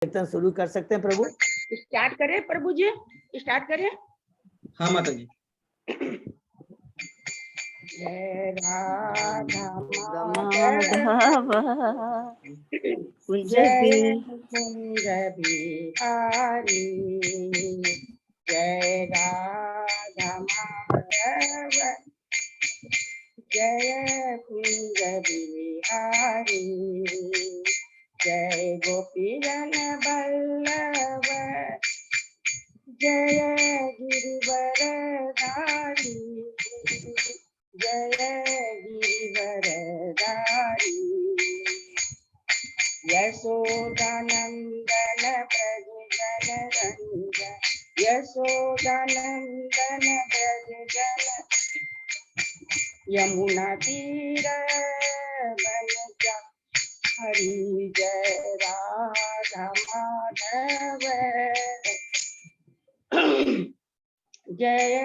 कीर्तन शुरू कर सकते हैं प्रभु। स्टार्ट करें प्रभु जी, स्टार्ट करें। हाँ माता जी। जय राधा माधव कुंज जय कुंज बिहारी, जय राधा माधव जय कुंज बिहारी, जय गोपीजन बल्लभ जय गिरिवरधारी, जय गिरिवरधारी, यशोदानंदन ब्रज जन रंजन, यशोदानंदन ब्रज जन यमुना तीर बनजा हरि, जय राधा माधव जय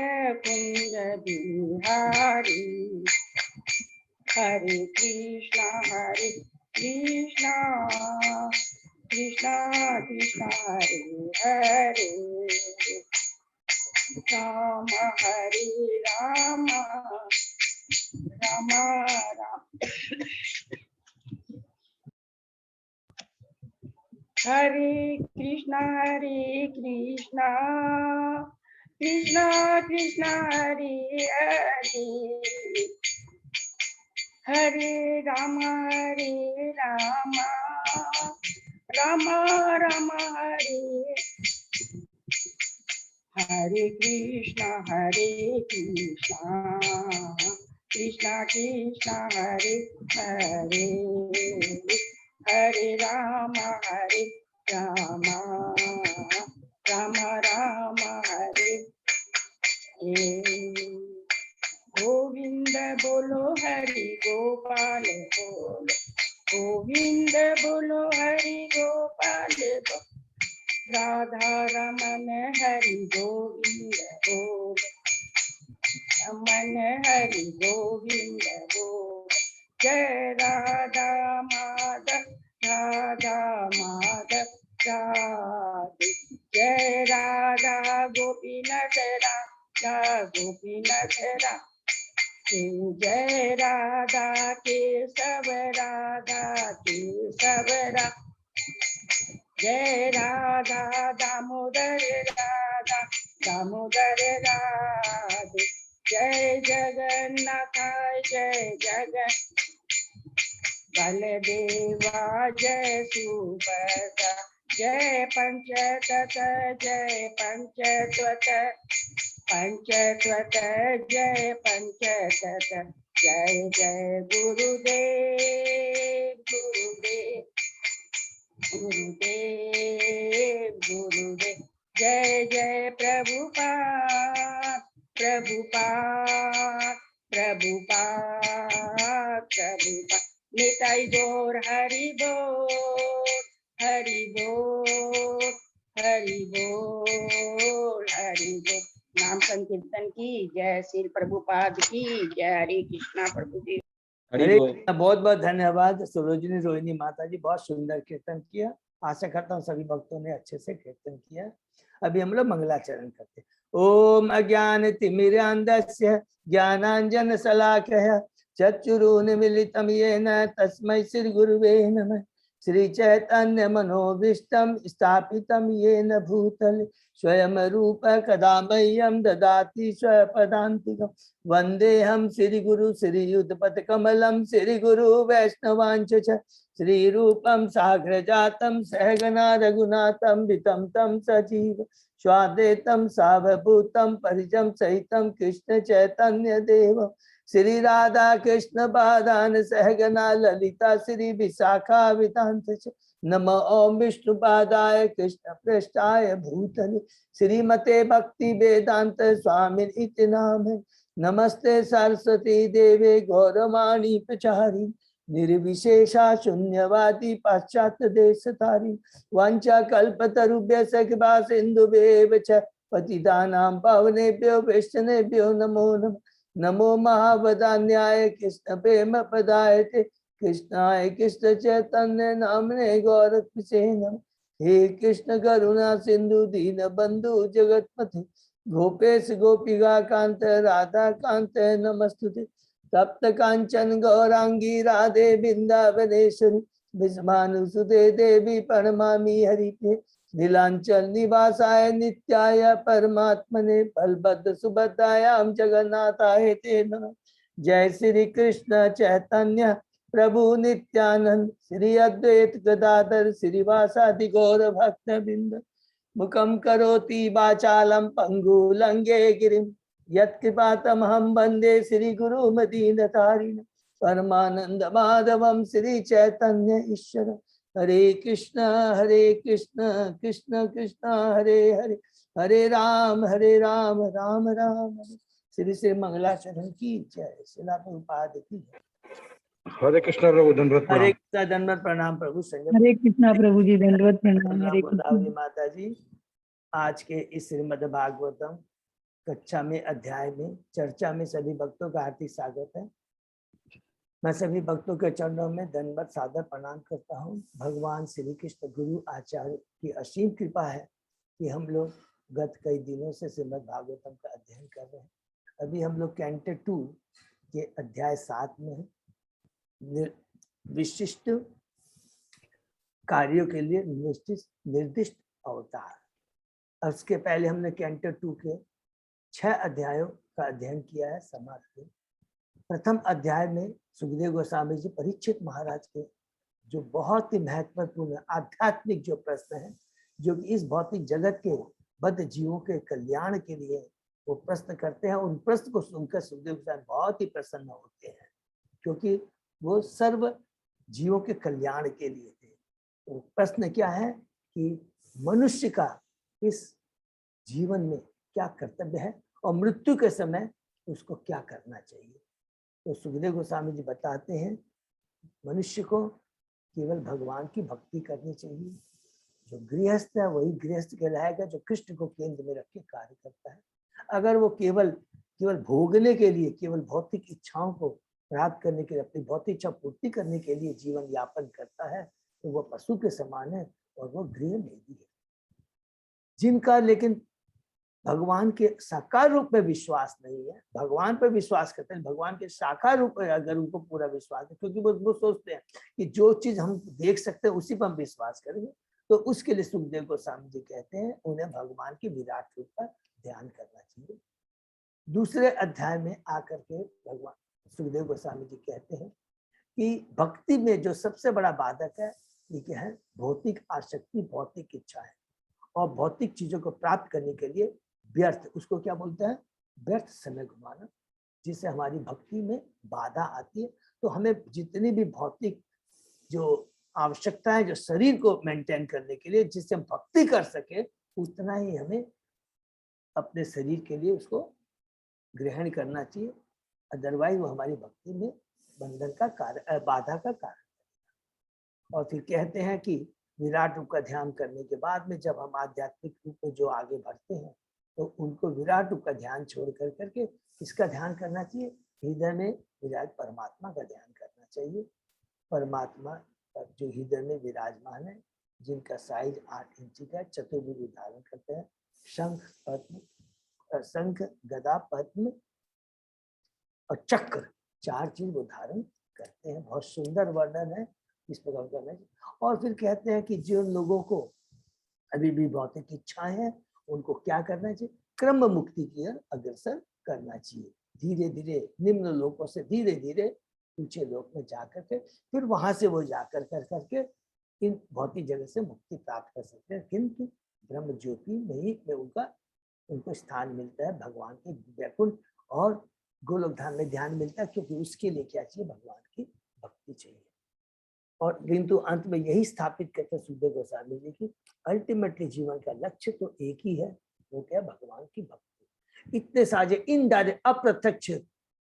कुंज बिहारी, हरे कृष्णा कृष्णा कृष्णा हरे हरे, राम हरे राम राम राम हरे कृष्णा कृष्णा कृष्णा हरे हरे, हरे राम राम राम हरे, हरे कृष्णा कृष्णा कृष्णा हरे हरे, हरे राम राम राम हरे हे। गोविंद बोलो हरि गोपाल बोलो, गोविंद बोलो हरि गोपाल बोलो, राधा रमन हरि गोविंद बोलो, रमन हरि गोविंद बोलो, जय राधा माधव राधा माधव राधे, जय राधा गोपीनाथ राधा गोपीनाथ राधे, जय राधा केशव राधा केशव राधे, जय राधा दामोदर राधा दामोदर राधे, जय जगन्नाथ जय जगन बलदेवा जय सुभद्रा, जय पंचतत्व जय पंचतत्व पंचतत्व जय पंचतत्व, जय जय गुरुदेव गुरुदेव गुरुदेव गुरुदेव, जय जय प्रभुपाद प्रभुपाद प्रभुपाद प्रभुपाद, निताई गौर हरि बोल हरि बोल हरि बोल हरि बोल। नाम संकीर्तन की जय, श्री प्रभुपाद की जय, हरे कृष्णा प्रभु जी। हरे बहुत बहुत धन्यवाद सरोजिनी रोहिणी माता जी, बहुत सुंदर कीर्तन किया। आशा करता हूँ सभी भक्तों ने अच्छे से कीर्तन किया। अभी हम लोग मंगलाचरण करते हैं। ओम अज्ञान तिमिरान्धस्य ज्ञानांजन शलाकया चक्षुरुन्मीलितं येन तस्मै श्री गुरुवे नमः। श्री चैतन्य मनोभीष्टं स्थापितं येन भूतले स्वयं रूप कदा मह्यं ददाति स्वपदान्तिकं। वन्देऽहं श्री गुरु श्रीयुतपद कमलं श्री गुरु वैष्णवांच श्री रूपं साग्रजातं सहगना रघुनाथं वितं तं सजीव स्वाद्वैतं सावभूतं परिजं सहितं कृष्ण चैतन्य देव श्री राधा कृष्ण पादान सहगना ललिता श्री विशाखा वितांत नमो ओम विष्णुपादाय कृष्ण पृष्ठाय भूतले श्रीमते भक्ति वेदांत स्वामी इति नामे। नमस्ते सरस्वती देवे गौरवाणी प्रचारी निर्विशेषा शून्यवादी पाश्चात्य देशधारी वांछा कल्पतरुभ्यश्च कृपा सिन्धुभ्येव च पतितानां पावनेभ्यो वैष्णवेभ्यो नमो नमः। नमो महावदान्याय कृष्ण प्रेम पदायते कृष्णाय कृष्ण चैतन्य नामने गौरक्षसे नमः। हे कृष्ण करुणा सिंधु दीन बंधु जगतपति गोपेश गोपिका कांत राधा कांत नमस्तुते। तप्त कांचन गौरांगी राधे वृंदावनेश्वरी विस्मानुसुते देवी प्रणमामि हरिप्रिये। नीलांचल निवासाय नित्याय परमात्मने बलभद्र सुभद्रायां जगन्नाथाय ते नमः। जय श्री कृष्ण चैतन्य प्रभु नित्यानंद श्री अद्वैत गदाधर श्रीवासादि गौर भक्त बिंद। मुखम करोति वाचालम पंगुलंगे गिरिम यत्कृपातमहं वंदे श्री गुरु मदीनतारिण। परमानंद माधवम श्री चैतन्य ईश्वर। हरे कृष्ण कृष्ण कृष्ण हरे हरे, हरे राम राम राम हरे। श्री श्री मंगलाचरण की जय। शिला प्रभुपाद की जय। हरे कृष्णा प्रभु दंडवत प्रणाम। हरे कृष्णा दंडवत प्रणाम प्रभु संजय। हरे कृष्णा प्रभु जी दंडवत प्रणाम। हरे गोदावरी कृष्णा। माता जी, आज के इस श्रीमद् भागवतम कक्षा में अध्याय में चर्चा में सभी भक्तों का हार्दिक स्वागत है। मैं सभी भक्तों के चरणों में दंडवत सादर प्रणाम करता हूँ। भगवान श्री कृष्ण गुरु आचार्य की असीम कृपा है कि हम लोग गत कई दिनों से श्रीमद् भागवतम का अध्ययन कर रहे हैं। अभी हम लोग कैंटो 2 के अध्याय 7 में है। विशिष्ट कार्यों के लिए निर्दिष्ट अवतार। और उसके पहले हमने कैंटो 2 के 6 अध्यायों का अध्ययन किया है समाप्त। प्रथम अध्याय में सुखदेव गोस्वामी जी परीक्षित महाराज के जो बहुत ही महत्वपूर्ण आध्यात्मिक जो प्रश्न है, जो इस भौतिक जगत के बद्ध जीवों के कल्याण के लिए वो प्रश्न करते हैं, उन प्रश्न को सुनकर सुखदेव गोस्वामी बहुत ही प्रसन्न होते हैं, क्योंकि वो सर्व जीवों के कल्याण के लिए थे। तो प्रश्न क्या है कि मनुष्य का इस जीवन में क्या कर्तव्य है और मृत्यु के समय उसको क्या करना चाहिए। तो सुखदेव गोस्वामी जी बताते हैं मनुष्य को केवल भगवान की भक्ति करनी चाहिए। जो गृहस्थ है वही गृहस्थ कहलाएगा, जो कृष्ण को केंद्र में रख के कार्य करता है। अगर वो केवल भोगने के लिए, केवल भौतिक इच्छाओं को प्राप्त करने के लिए, अपनी भौतिक इच्छा पूर्ति करने के लिए जीवन यापन करता है, तो वह पशु के समान है और वो गृहमेधी है। जिनका लेकिन भगवान के साकार रूप में विश्वास नहीं है, भगवान पर विश्वास करते हैं, भगवान के साकार रूप में अगर उनको पूरा विश्वास है, क्योंकि वो सोचते हैं कि जो चीज हम देख सकते हैं उसी पर हम विश्वास करेंगे, तो उसके लिए सुखदेव गोस्वामी जी कहते हैं उन्हें भगवान की विराट रूप का ध्यान करना चाहिए। दूसरे अध्याय में आकर के भगवान सुखदेव गोस्वामी जी कहते हैं कि भक्ति में जो सबसे बड़ा बाधक है ये क्या है, भौतिक आसक्ति, भौतिक इच्छा है। और भौतिक चीजों को प्राप्त करने के लिए व्यर्थ, उसको क्या बोलते हैं, व्यर्थ समय घुमाना, जिससे हमारी भक्ति में बाधा आती है। तो हमें जितनी भी भौतिक जो आवश्यकता है, जो शरीर को मेंटेन करने के लिए, जिससे हम भक्ति कर सके, उतना ही हमें अपने शरीर के लिए उसको ग्रहण करना चाहिए। अदरवाइज वो हमारी भक्ति में बंधन का कारण, बाधा का कारण। और फिर कहते हैं कि विराट रूप का ध्यान करने के बाद में जब हम आध्यात्मिक रूप में जो आगे बढ़ते हैं, तो उनको विराट रूप का ध्यान छोड़ करके किसका ध्यान करना चाहिए, हृदय में विराज परमात्मा का ध्यान करना चाहिए। परमात्मा जो हृदय में विराजमान है, जिनका साइज 8 इंची का, चतुर्भुज धारण करते हैं, शंख गदा पद्म और चक्र, 4 चीज वो धारण करते हैं। बहुत सुंदर वर्णन है इस प्रकार करना चाहिए। और फिर कहते हैं कि जिन लोगों को अभी भी भौतिक इच्छाएं हैं, उनको क्या करना चाहिए, क्रम मुक्ति की ओर अग्रसर करना चाहिए। धीरे धीरे निम्न लोकों से धीरे धीरे ऊंचे लोक में जाकर के फिर वहां से वो जाकर करके इन भौतिक जगत से मुक्ति प्राप्त कर सकते हैं। किंतु ब्रह्म ज्योति में ही में उनको स्थान मिलता है, भगवान के वैकुंठ और गोलोक धाम में ध्यान मिलता है, क्योंकि उसके लिए क्या चाहिए, भगवान की भक्ति चाहिए। और किंतु अंत में यही स्थापित करते सुखदेव गोस्वामी जी की अल्टीमेटली जीवन का लक्ष्य तो एक ही है, वो क्या, भगवान की भक्ति। इतने सारे इन डायरेक्ट अप्रत्यक्ष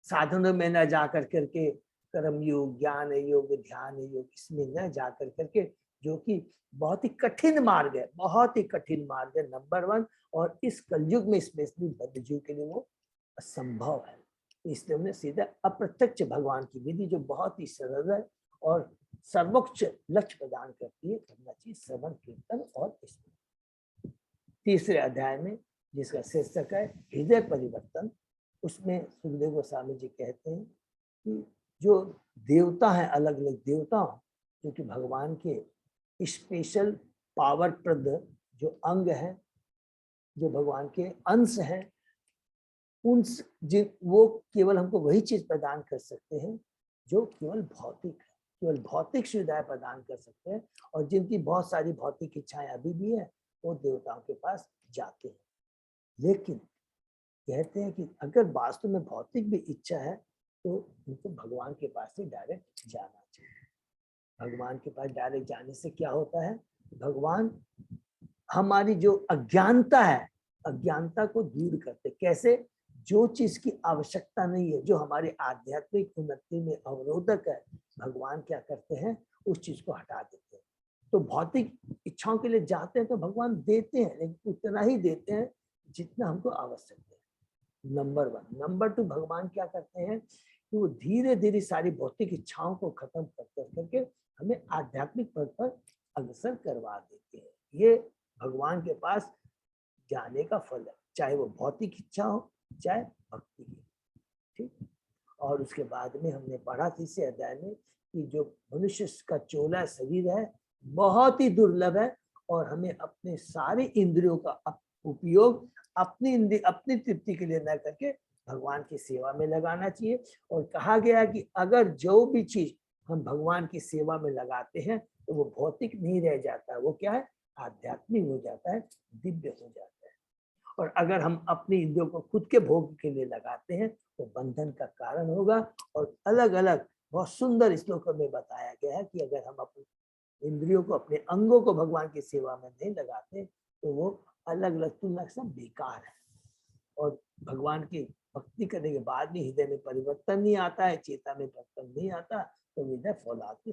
साधनों में न जाकर करके, कर्म योग, ज्ञान योग, ध्यान योग, इसमें न जाकर करके, जो कि बहुत ही कठिन मार्ग है, बहुत ही कठिन मार्ग है नंबर 1। और इस कलयुग में स्पेशली बद्ध जीव के लिए वो असंभव है। इसलिए उन्हें सीधा अप्रत्यक्ष भगवान की विधि, जो बहुत ही सरल है और सर्वोच्च लक्ष्य प्रदान करती है, करना चाहिए श्रवण कीर्तन और स्मरण। तीसरे अध्याय में जिसका शीर्षक है हृदय परिवर्तन, उसमें सुखदेव गोस्वामी जी कहते हैं कि जो देवता है, अलग अलग देवता जो कि भगवान के स्पेशल पावर प्रद जो अंग है, जो भगवान के अंश हैं, उन वो केवल हमको वही चीज प्रदान कर सकते हैं जो केवल भौतिक है, केवल भौतिक सुविधाएं प्रदान कर सकते हैं। और जिनकी बहुत सारी भौतिक इच्छाएं अभी भी है वो देवताओं के पास जाते हैं। लेकिन कहते हैं कि अगर वास्तव में भौतिक भी इच्छा है तो उनको भगवान के पास से डायरेक्ट जाना चाहिए। भगवान के पास डायरेक्ट जाने से क्या होता है, भगवान हमारी जो अज्ञानता है, अज्ञानता को दूर करते। कैसे? जो चीज की आवश्यकता नहीं है, जो हमारी आध्यात्मिक उन्नति में अवरोधक है, भगवान क्या करते हैं, उस चीज को हटा देते हैं। तो भौतिक इच्छाओं के लिए जाते हैं तो भगवान देते हैं, लेकिन उतना ही देते हैं जितना हमको आवश्यक है। नंबर 1। नंबर 2, भगवान क्या करते हैं कि वो धीरे धीरे सारी भौतिक इच्छाओं को खत्म करके हमें आध्यात्मिक पद पर अग्रसर करवा देते हैं। ये भगवान के पास जाने का फल है, चाहे वो भौतिक इच्छा हो चाहे भक्ति की। ठीक। और उसके बाद में हमने पढ़ा तीसरे अध्याय में कि जो मनुष्य का चोला शरीर है बहुत ही दुर्लभ है और हमें अपने सारे इंद्रियों का उपयोग अपनी तृप्ति के लिए न करके भगवान की सेवा में लगाना चाहिए। और कहा गया कि अगर जो भी चीज हम भगवान की सेवा में लगाते हैं तो वो भौतिक नहीं रह जाता, वो क्या है, आध्यात्मिक हो जाता है, दिव्य हो जाता है। और अगर हम अपनी इंद्रियों को खुद के भोग के लिए लगाते हैं तो बंधन का कारण होगा। और अलग अलग बहुत सुंदर श्लोकों में बताया गया है कि अगर हम अपनी इंद्रियों को, अपने अंगों को भगवान की सेवा में नहीं लगाते तो वो अलग अलग तुलना से बेकार है। और भगवान की भक्ति करने के बाद भी हृदय में परिवर्तन नहीं आता है, चेता में परिवर्तन नहीं आता, तो हृदय फौलाद के।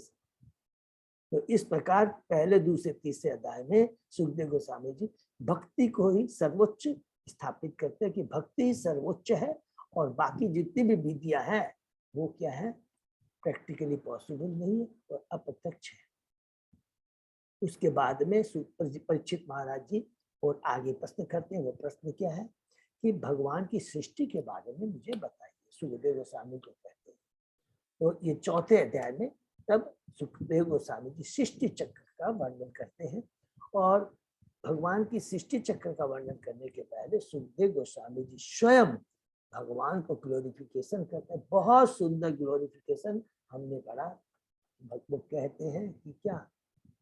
तो इस प्रकार पहले, दूसरे, तीसरे अध्याय में सुखदेव गोस्वामी जी भक्ति को ही सर्वोच्च स्थापित करते हैं कि भक्ति ही सर्वोच्च है और बाकी जितनी भी विधियां हैं वो क्या है, प्रैक्टिकली पॉसिबल नहीं है और अप्रत्यक्ष है। उसके बाद में परीक्षित महाराज जी और आगे प्रश्न करते हैं। वो प्रश्न क्या है कि भगवान की सृष्टि के बारे में मुझे बताइए, सुखदेव गोस्वामी को कहते हैं। तो ये चौथे अध्याय में तब सुखदेव गोस्वामी जी सृष्टि चक्र का वर्णन करते हैं। और भगवान की सृष्टि चक्र का वर्णन करने के पहले सुखदेव गोस्वामी जी स्वयं भगवान को ग्लोरिफिकेशन करते हैं। बहुत सुंदर ग्लोरिफिकेशन हमने पढ़ा। भगवान कहते हैं कि क्या,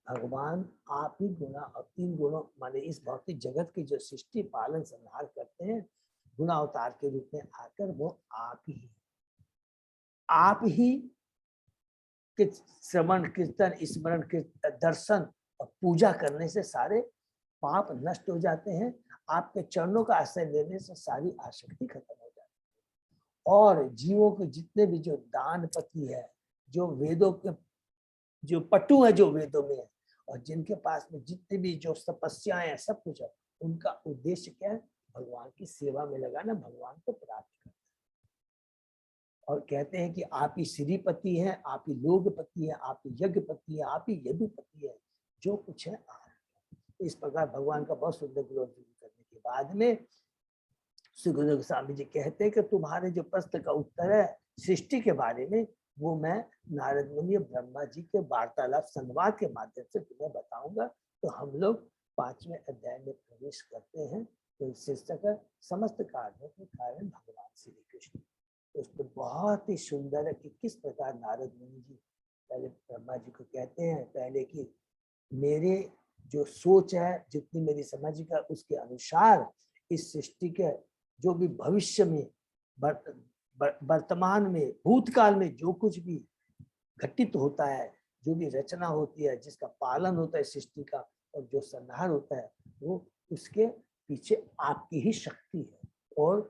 भगवान आप ही गुणा और 3 गुणों माने इस भौतिक जगत की जो सृष्टि पालन संहार करते हैं, गुणावतार के रूप में आकर वो आप ही कि श्रवण कीर्तन, स्मरण कीर्तन, दर्शन और पूजा करने से सारे पाप नष्ट हो जाते हैं। आपके चरणों का आश्रय लेने से सारी आसक्ति खत्म हो जाती है। और जीवों के जितने भी जो दान पति है, जो वेदों के जो पटु है, जो वेदों में है, और जिनके पास में जितने भी जो तपस्याएं हैं, सब कुछ है, उनका उद्देश्य क्या है, भगवान की सेवा में लगाना, भगवान को प्राप्त करना। और कहते हैं कि आप ही श्रीपति हैं, आप ही लोकपति हैं, आप ही यज्ञपति हैं, आप ही यदुपति हैं, जो कुछ है आप। इस प्रकार भगवान का बहुत सुंदर ग्लोरिफिकेशन करने के बाद में सुखदेव गोस्वामी जी कहते हैं कि तुम्हारे जो प्रश्न का उत्तर है सृष्टि के बारे में, वो मैं नारद मुनि ब्रह्मा जी के वार्तालाप संवाद के माध्यम से तुम्हें बताऊंगा। तो हम लोग 5वें अध्याय में प्रवेश करते हैं। तो शीर्षक है समस्त कार्यों के कारण भगवान श्री कृष्ण। उसको बहुत ही सुंदर है कि किस प्रकार नारद मुनि जी पहले ब्रह्मा जी को कहते हैं पहले कि मेरे जो सोच है, जितनी मेरी समझ का, उसके अनुसार इस सृष्टि के जो भी भविष्य में, वर्तमान में, भूतकाल में जो कुछ भी घटित होता है, जो भी रचना होती है, जिसका पालन होता है सृष्टि का और जो संहार होता है, वो उसके पीछे आपकी ही शक्ति है और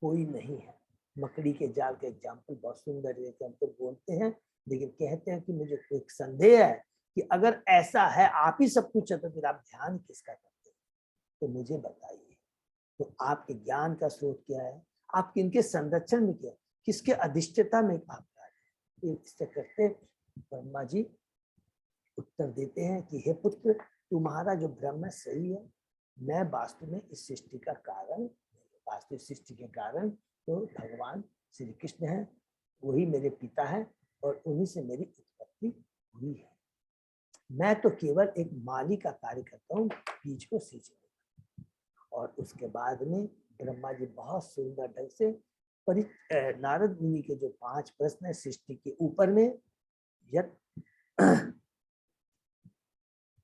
कोई नहीं है। मकड़ी के जाल का एग्जाम्पल बहुत सुंदर एग्जाम्पल बोलते हैं, लेकिन कहते हैं कि मुझे एक संदेह है कि अगर ऐसा है, आप ही सब कुछ है, तो फिर आप ध्यान किसका करते हैं, तो मुझे बताइए। तो आपके ज्ञान का स्रोत क्या है, आप किनके संरक्षण में क्या, किसके अधिष्ठता में आप इससे करते ब्रह्मा जी उत्तर देते हैं कि हे पुत्र, तुम्हारा जो भ्रम है सही है, मैं वास्तव में इस सृष्टि का कारण, वास्तविक सृष्टि के कारण तो भगवान श्री कृष्ण है, वही मेरे पिता है और उन्हीं से मेरी उत्पत्ति हुई है। मैं तो केवल एक माली का कार्य करता हूँ, बीज को सींचने का। और उसके बाद में ब्रह्मा जी बहुत सुंदर ढंग से नारद मुनि के जो 5 प्रश्न है सृष्टि के ऊपर में, यत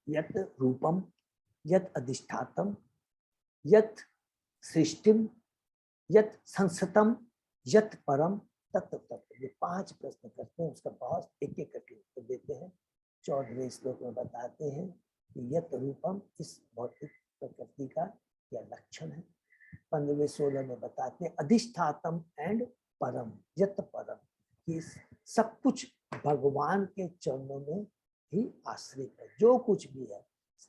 यत रूपम, यत अधिष्ठातम, यत सृष्टिम, यत संसतम, यत परम तत्व तत्व, ये 5 प्रश्न करते हैं। उसका बहुत एक एक करके उत्तर देते हैं। 14वें श्लोक में बताते हैं कि यत रूपम इस भौतिक प्रकृति का क्या लक्षण है। 15वें 16 में बताते हैं अधिष्ठातम एंड परम, यत परम, कि सब कुछ भगवान के चरणों में ही आश्रित है। जो कुछ भी है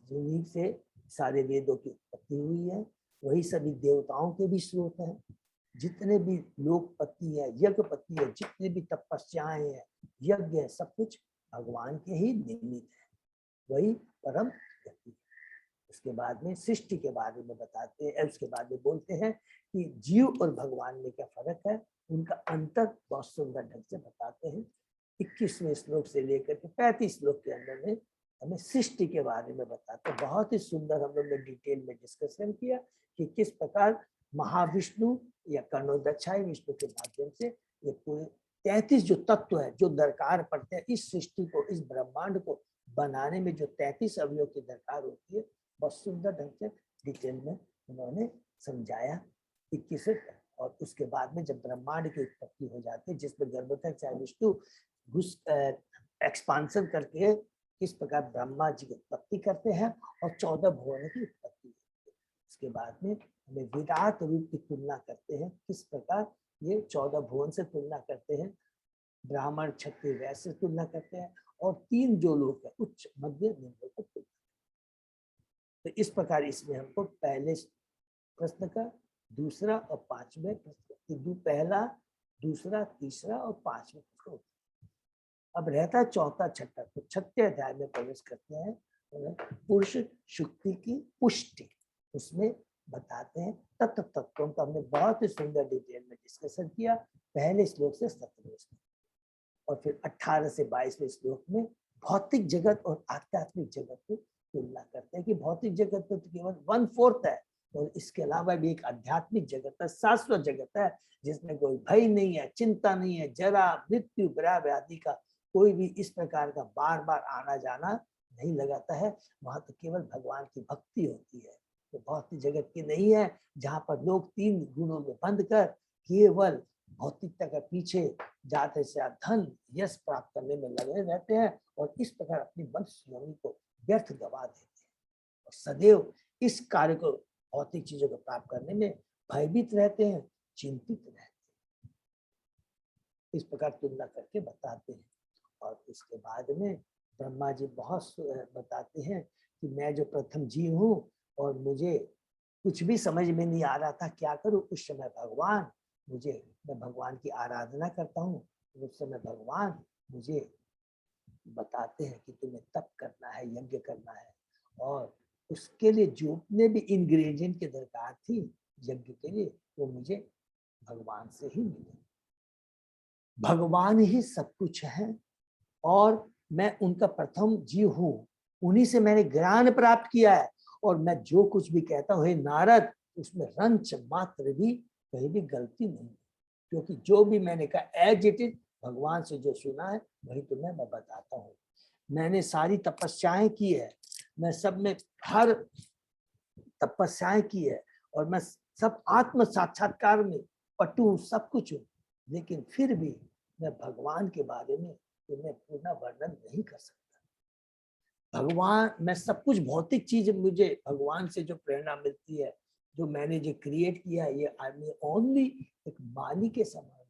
उन्हीं से सारे वेदों की उत्पत्ति हुई है, वही सभी देवताओं के भी स्रोत हैं। जितने भी लोकपति है, यज्ञपति है, जितने भी तपस्याएं हैं, यज्ञ है, सब कुछ भगवान के ही निर्मित है, वही परम गति है। उसके बाद में सृष्टि के बारे में बताते हैं। उसके बाद में बोलते हैं कि जीव और भगवान में क्या फर्क है, उनका अंतर बहुत सुंदर ढंग से बताते हैं। 21वें श्लोक से लेकर के 35 श्लोक के अंदर में हमें सृष्टि के बारे में बताते हैं। बहुत ही सुंदर हम लोग ने डिटेल में डिस्कशन किया कि किस प्रकार महाविष्णु या कर्णोदक्षाई विष्णु के माध्यम से ये पूरे 33 जो तत्व है जो दरकार पड़ते हैं इस सृष्टि को, इस ब्रह्मांड को बनाने में, जो 33 अवयव की दरकार होती है, बहुत सुंदर ढंग से डिटेल में उन्होंने समझाया 21। और उसके बाद में जब ब्रह्मांड की उत्पत्ति हो जाती है, जिसमें गर्भोदक विष्णु एक्सपांसन करके किस प्रकार ब्रह्मा जी की उत्पत्ति करते हैं और 14 भुवन की उत्पत्ति होती है। उसके बाद में हमें विराट रूप की तुलना करते हैं, किस प्रकार ये 14 भुवन से तुलना करते हैं, ब्राह्मण क्षत्रिय वैश्य तुलना करते हैं, और 3 जो लोग है उच्च मध्य निम्न को तुलना। तो इस प्रकार इसमें हमको पहले प्रश्न का, दूसरा और 5वें प्रश्न, पहला, दूसरा, तीसरा और 5वें प्रश्न। अब रहता है चौथा छठा। तो 6ठे अध्याय में प्रवेश करते हैं, पुरुष शुक्ति की पुष्टि। उसमें बताते हैं तत्व तत्वों का हमने बहुत ही सुंदर डिटेल में डिस्कशन किया, पहले श्लोक से 17वें श्लोक, और फिर 18 से 22वें श्लोक में भौतिक जगत और आध्यात्मिक जगत की तुलना करते हैं कि भौतिक जगत तो केवल 1/4 है, और इसके अलावा भी एक आध्यात्मिक जगत है, शाश्वत जगत है, जिसमें कोई भय नहीं है, चिंता नहीं है, जरा मृत्यु व्याधि का कोई भी इस प्रकार का बार बार आना जाना नहीं लगाता है। वहां तो केवल भगवान की भक्ति होती है। तो भौतिक जगत की नहीं है, जहाँ पर लोग 3 गुणों में बंद कर केवल भौतिकता के पीछे जाते से धन यश प्राप्त करने में लगे रहते हैं, और इस प्रकार अपनी वंश को व्यर्थ गवा देते हैं, और सदैव इस कार्य को, भौतिक चीजों को प्राप्त करने में भयभीत रहते हैं, चिंतित रहते हैं। इस प्रकार तुलना करके बताते हैं। और उसके बाद में ब्रह्मा जी बहुत बताते हैं कि मैं जो प्रथम जीव हूँ और मुझे कुछ भी समझ में नहीं आ रहा था क्या करूँ, उस समय भगवान मुझे, मैं भगवान की आराधना करता हूँ, उस समय भगवान मुझे बताते हैं कि तुम्हें तप करना है, यज्ञ करना है, और उसके लिए जितने भी इंग्रेडिएंट की दरकार थी यज्ञ के लिए, वो मुझे भगवान से ही मिले। भगवान ही सब कुछ है और मैं उनका प्रथम जीव हूँ, उन्हीं से मैंने ज्ञान प्राप्त किया है, और मैं जो कुछ भी कहता हूँ हे नारद, उसमें रंच मात्र भी कहीं भी गलती नहीं, क्योंकि जो भी मैंने कहा एज इट इज भगवान से जो सुना है वही तुम्हें मैं बताता हूँ। मैंने सारी तपस्याएं की है, मैं सब में हर तपस्याएं की है, और मैं सब आत्म साक्षात्कार में पटु सब कुछ हूँ, लेकिन फिर भी मैं भगवान के बारे में तुम्हें पूर्ण वर्णन नहीं कर सकता। भगवान, मैं सब कुछ भौतिक चीज, मुझे भगवान से जो प्रेरणा मिलती है, जो मैंने जो क्रिएट किया है, ये आई एम ओनली एक माली के समान।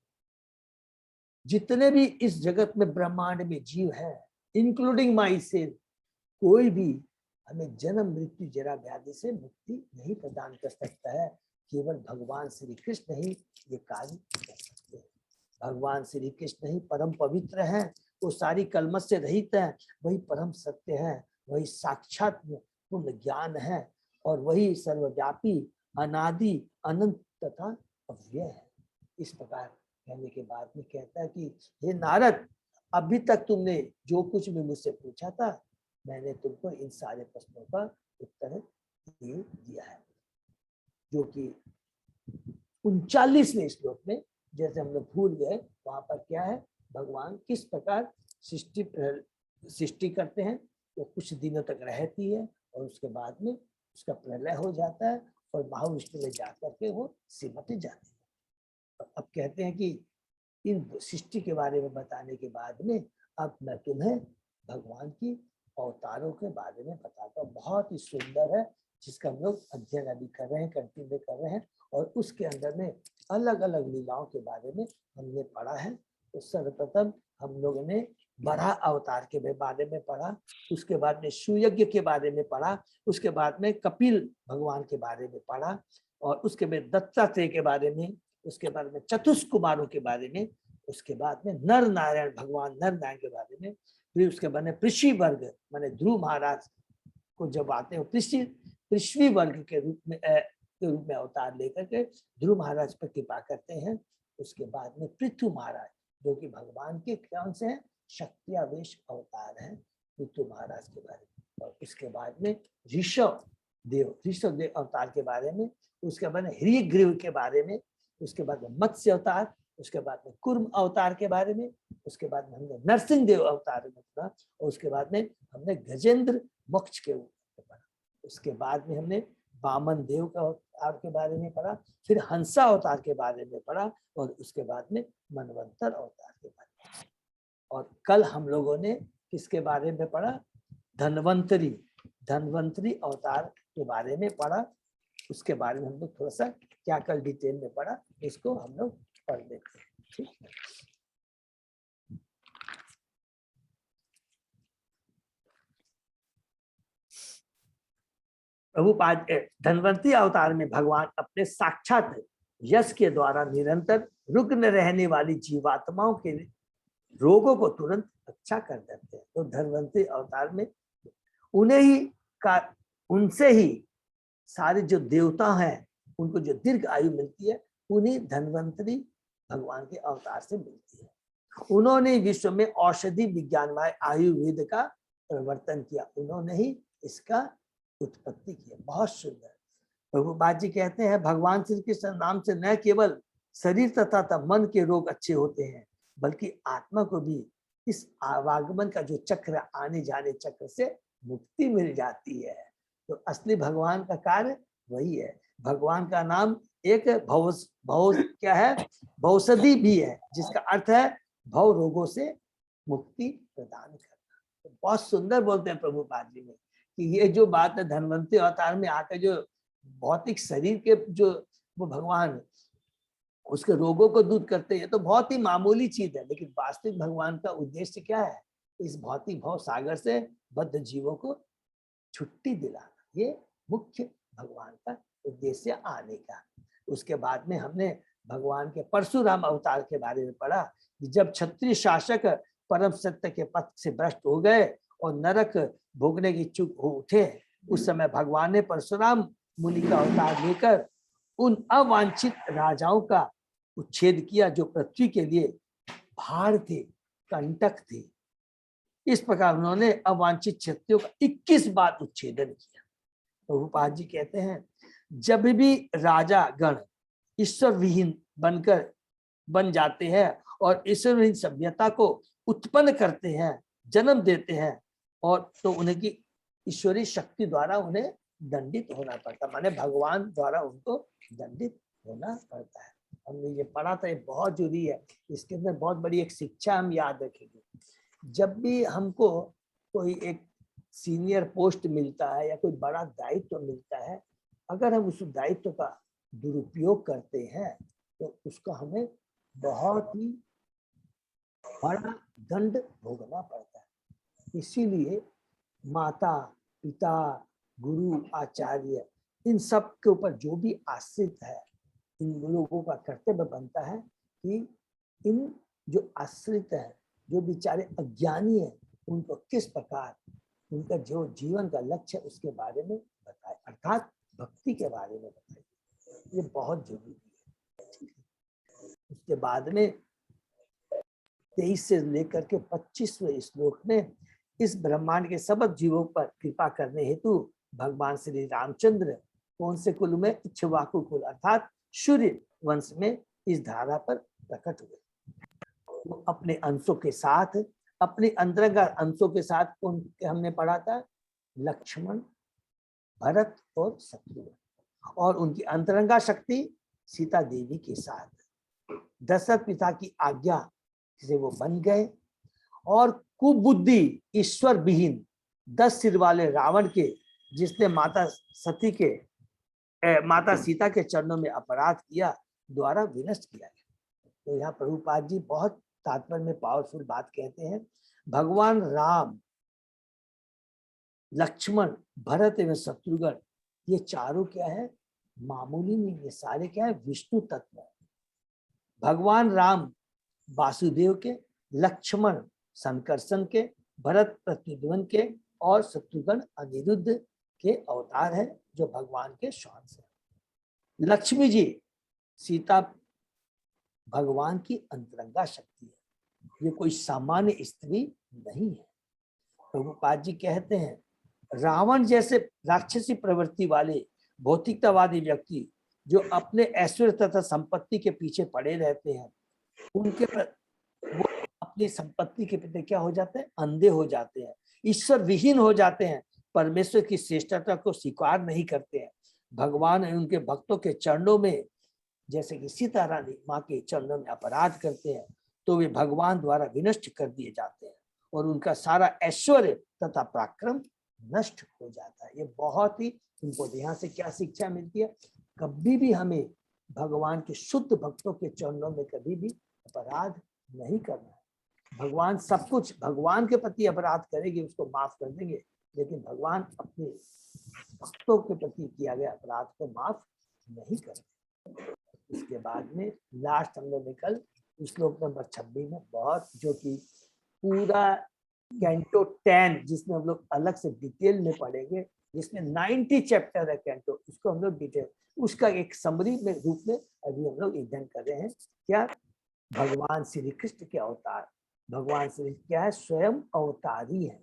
जितने भी इस जगत में ब्रह्मांड में जीव है, इंक्लूडिंग माई सेल्फ, कोई भी हमें जन्म मृत्यु जरा व्याधि से मुक्ति नहीं प्रदान कर सकता है, केवल भगवान श्री कृष्ण ही ये कार्य कर सकते हैं। भगवान श्री कृष्ण ही परम पवित्र हैं, वो सारी कलमश से रहित है, वही परम सत्य है, वही साक्षात पूर्ण ज्ञान है, और वही सर्वव्यापी, अनादि, अनंत तथा अव्यय है। इस प्रकार कहने के बाद में कहता है कि हे नारद, अभी तक तुमने जो कुछ भी मुझसे पूछा था, मैंने तुमको इन सारे प्रश्नों का उत्तर दिया है। जो कि 39वें श्लोक में, जैसे हम लोग भूल गए, वहां पर क्या है, भगवान किस प्रकार सृष्टि करते हैं, वो कुछ दिनों तक रहती है और उसके बाद में उसका प्रलय हो जाता है और महाविष्णु में जाकर के वो सिमट जाती है। अब कहते हैं कि इन सृष्टि के बारे में बताने के बाद में अब मैं तुम्हें भगवान की अवतारों के बारे में बताता हूँ। बहुत ही सुंदर है, जिसका हम लोग अध्ययन अभी कर रहे हैं, कंटिन्यू कर रहे हैं, और उसके अंदर में अलग अलग लीलाओं के बारे में हमने पढ़ा है। तो सर्वप्रथम हम लोगों ने बराह अवतार के बारे में पढ़ा, उसके बाद में सुयज्ञ के बारे में पढ़ा, उसके बाद में कपिल भगवान के बारे में पढ़ा, और उसके बाद दत्तात्रेय के बारे में, उसके बाद में चतुष्कुमारों के बारे में, उसके बाद में नर नारायण, भगवान नर नारायण के बारे में, फिर उसके बाद में पृथ्वी वर्ग माने ध्रुव महाराज को जब आते हैं पृथ्वी वर्ग के रूप में अवतार लेकर के ध्रुव महाराज पर कृपा करते हैं। उसके बाद में पृथु महाराज, जो कि भगवान के कौन से हैं, शक्तियावेश अवतार हैं, पृथु महाराज के बारे में। और उसके बाद में ऋषभ देव अवतार के बारे में, उसके बाद में हरिग्रीव के बारे में, उसके बाद में मत्स्य अवतार, उसके बाद में कुर्म अवतार के बारे में, उसके बाद में हमने नरसिंह देव अवतार में पढ़ा, और उसके बाद में हमने गजेंद्र मोक्ष के ऊपर पढ़ा। उसके बाद में हमने वामन देव का अवतार के बारे में पढ़ा, फिर हंसा अवतार के बारे में पढ़ा, और उसके बाद में मनवंतर अवतार के बारे में। और कल हम लोगों ने किसके बारे में पढ़ा, धन्वंतरी अवतार के बारे में पढ़ा। उसके बारे में हम लोग थोड़ा सा क्या कल डिटेल में पढ़ा, इसको हम लोग पढ़ लेते हैं। ठीक है, प्रभुपाद धन्वंतरी अवतार में भगवान अपने साक्षात यश के द्वारा निरंतर रुग्ण रहने वाली जीवात्माओं के रोगों को तुरंत अच्छा कर देते हैं। तो धन्वंतरी अवतार में उनसे ही सारे जो देवता हैं, उनको जो दीर्घ आयु मिलती है, उन्हीं धन्वंतरी भगवान के अवतार से मिलती है। उन्होंने विश्व में औषधि विज्ञानमय आयुर्वेद का प्रवर्तन किया, उन्होंने ही इसका उत्पत्ति की। बहुत सुंदर। प्रभुपाद जी कहते हैं, भगवान श्री कृष्ण नाम से न केवल शरीर तथा मन के रोग अच्छे होते हैं, बल्कि आत्मा को भी इस आवागमन का जो चक्र, आने जाने चक्र से मुक्ति मिल जाती है। तो असली भगवान का कार्य वही है। भगवान का नाम एक क्या है, भौषधि भी है, जिसका अर्थ है भव रोगों से मुक्ति प्रदान करना। तो बहुत सुंदर बोलते हैं प्रभुपाद जी में कि ये जो बात है, धन्वंतरी अवतार में आकर जो भौतिक शरीर के जो वो भगवान उसके रोगों को दूर करते हैं, तो बहुत ही मामूली चीज है, लेकिन वास्तविक भगवान का उद्देश्य क्या है, इस भौतिक भव सागर से बद्ध जीवों को छुट्टी दिलाना। ये मुख्य भगवान का उद्देश्य आने का। उसके बाद में हमने भगवान के परशुराम अवतार के बारे में पढ़ा कि जब क्षत्रिय शासक परम सत्य के पथ से भ्रष्ट हो गए और नरक भोगने की इच्छुक हो उठे, उस समय भगवान ने परशुराम मुनि का अवतार लेकर उन अवांछित राजाओं का उच्छेद किया जो पृथ्वी के लिए भार थे, कंटक थे। इस प्रकार उन्होंने अवांछित क्षत्रियों का 21 बार उच्छेदन किया। प्रभुपाद जी कहते हैं, जब भी राजा गण ईश्वर विहीन बन जाते हैं और ईश्वर विहीन सभ्यता को उत्पन्न करते हैं, जन्म देते हैं, और तो उनकी ईश्वरीय शक्ति द्वारा उन्हें दंडित होना पड़ता, माने भगवान द्वारा उनको दंडित होना पड़ता है। हमने ये पढ़ा था, ये बहुत जरूरी है। इसके अंदर बहुत बड़ी एक शिक्षा हम याद रखेंगे। जब भी हमको कोई एक सीनियर पोस्ट मिलता है या कोई बड़ा दायित्व मिलता है, अगर हम उस दायित्व का दुरुपयोग करते हैं तो उसका हमें बहुत ही बड़ा दंड भोगना पड़ता है। इसीलिए माता पिता गुरु आचार्य इन सब के ऊपर जो भी आश्रित है, इन लोगों का कर्तव्य बनता है कि इन जो आश्रित है जो बेचारे अज्ञानी है उनको किस प्रकार उनका जो जीवन का लक्ष्य है उसके बारे में बताए, अर्थात भक्ति के बारे में बताए। ये बहुत जरूरी है। उसके बाद में 23 से लेकर के 25वें श्लोक में इस ब्रह्मांड के सब जीवों पर कृपा करने हेतु भगवान श्री रामचंद्र कौन से कुल में, इक्ष्वाकु कुल अर्थात सूर्य वंश में इस धारा पर प्रकट हुए। वो अपने अंशों के साथ, अपने अंतरंगा अंशों के साथ कौन हमने पढ़ा था, लक्ष्मण, भरत और शत्रुघ्न, और उनकी अंतरंगा शक्ति सीता देवी के साथ दशरथ पिता की आज्ञा से वो बन गए और कुबुद्धि ईश्वर विहीन 10 सिर वाले रावण के, जिसने माता सीता के चरणों में अपराध किया, द्वारा विनष्ट किया गया। तो यहाँ प्रभुपाद जी बहुत तात्पर्य में पावरफुल बात कहते हैं। भगवान राम, लक्ष्मण, भरत एवं शत्रुघ्न, ये चारों क्या है, मामूली नहीं, ये सारे क्या है, विष्णु तत्व है। भगवान राम वासुदेव के, लक्ष्मण संकर्षण के, भरत प्रत्युद्वन के और शत्रुघ्न अनिरुद्ध के अवतार है, जो भगवान के श्वास है। लक्ष्मी जी सीता भगवान की अंतरंगा शक्ति है, ये कोई सामान्य स्त्री नहीं है। प्रभुपाद जी कहते हैं रावण जैसे राक्षसी प्रवृत्ति वाले भौतिकतावादी व्यक्ति जो अपने ऐश्वर्य तथा संपत्ति के पीछे पड़े रहते हैं, उनके वो अपनी संपत्ति के प्रति क्या हो जाते हैं, अंधे हो जाते हैं, ईश्वर विहीन हो जाते हैं, परमेश्वर की श्रेष्ठता को स्वीकार नहीं करते हैं। भगवान उनके भक्तों के चरणों में, जैसे कि सीता रानी माँ के चरणों में अपराध करते हैं, तो वे भगवान द्वारा विनष्ट कर दिए जाते हैं और उनका सारा ऐश्वर्य तथा पराक्रम नष्ट हो जाता है। ये बहुत ही इम्पोर्टेंट। यहाँ से क्या शिक्षा मिलती है, कभी भी हमें भगवान के शुद्ध भक्तों के चरणों में कभी भी अपराध नहीं करना है। भगवान सब कुछ, भगवान के प्रति अपराध करेंगे उसको माफ कर देंगे, लेकिन भगवान अपने भक्तों के प्रति किया गया अपराध को माफ नहीं करते। उसके बाद में लास्ट हम लोग कल श्लोक नंबर 26 में बहुत, जो कि पूरा कैंटो 10 जिसमें हम लोग अलग से डिटेल में पढ़ेंगे, जिसमें 90 चैप्टर है कैंटो, उसको हम लोग डिटेल, उसका एक समरी में रूप में अभी हम लोग अध्ययन कर रहे हैं। क्या, भगवान श्री कृष्ण के अवतार। भगवान श्री क्या है, स्वयं अवतारी है।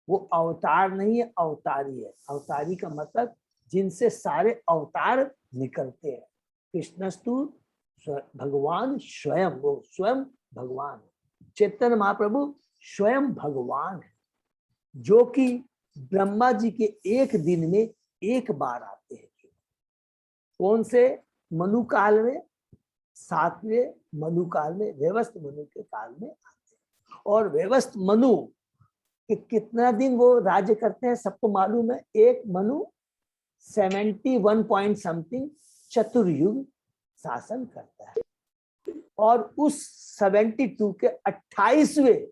वो अवतार नहीं है, अवतारी है। अवतारी का मतलब जिनसे सारे अवतार निकलते हैं। कृष्णस्तु भगवान स्वयं, वो स्वयं भगवान है। चैतन्य महाप्रभु स्वयं भगवान है, जो कि ब्रह्मा जी के एक दिन में एक बार आते हैं। कौन से, मनु काल में, 7वें मनु काल में, व्यवस्थ मनु के काल में आते हैं। और व्यवस्थ मनु कि कितना दिन वो राज्य करते हैं सबको मालूम है। एक मनु 71 पॉइंट समथिंग चतुर्युग शासन करता है, और उस 72 के 28वें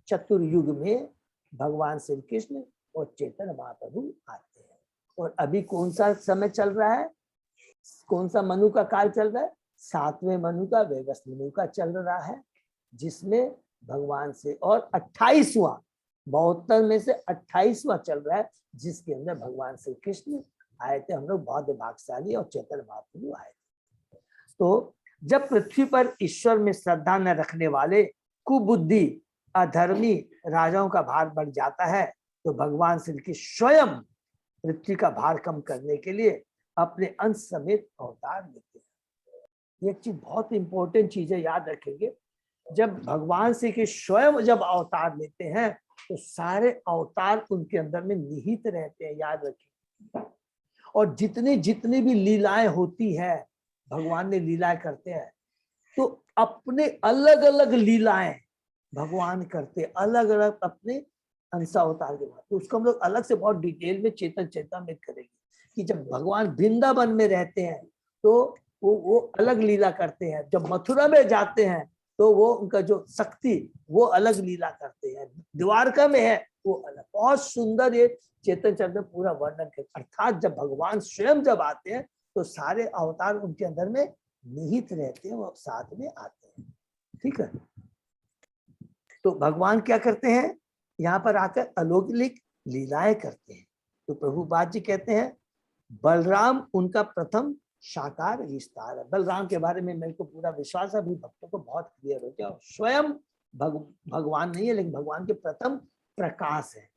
चतुर्युग में भगवान श्री कृष्ण और चैतन्य महाप्रभु आते हैं। और अभी कौन सा समय चल रहा है, कौन सा मनु का काल चल रहा है, 7वें मनु का, व्यवस्थ मनु का चल रहा है, जिसमें भगवान से, और 28वां 72 में से 28वां चल रहा है, जिसके अंदर भगवान श्री कृष्ण आए थे। हम लोग बहुत भाग्यशाली, और चैतन्य महाप्रभु आए थे। तो जब पृथ्वी पर ईश्वर में श्रद्धा न रखने वाले कुबुद्धि अधर्मी राजाओं का भार बढ़ जाता है, तो भगवान श्री कृष्ण स्वयं पृथ्वी का भार कम करने के लिए अपने अंश समेत अवतार लेते हैं। ये एक चीज बहुत इंपॉर्टेंट चीज है, याद रखेंगे। जब भगवान श्री कृष्ण स्वयं जब अवतार लेते हैं, तो सारे अवतार उनके अंदर में निहित रहते हैं, याद रखें। और जितनी जितनी भी लीलाएं होती है, भगवान ने लीलाएं करते हैं, तो अपने अलग अलग लीलाएं भगवान करते, अलग अलग अपने अंशावतार के बाद। तो उसको हम लोग अलग से बहुत डिटेल में चेतन चेतन करेंगे कि जब भगवान वृंदावन में रहते हैं तो वो अलग लीला करते हैं, जब मथुरा में जाते हैं तो वो उनका जो शक्ति वो अलग लीला करते हैं, द्वारका में है वो अलग। बहुत सुंदर ये चेतन चरित्र पूरा वर्णन करते। अर्थात जब भगवान स्वयं जब आते हैं तो सारे अवतार उनके अंदर में निहित रहते हैं, वो साथ में आते हैं। ठीक है। तो भगवान क्या करते हैं, यहाँ पर आकर अलौकिक लीलाएं करते हैं। तो प्रभुपाद जी कहते हैं बलराम उनका प्रथम साकार विस्तार है। बलराम के बारे में मेरे को पूरा विश्वास है, अभी भक्तों को बहुत क्लियर हो गया। स्वयं भगवान नहीं है, लेकिन भगवान के प्रथम प्रकाश है।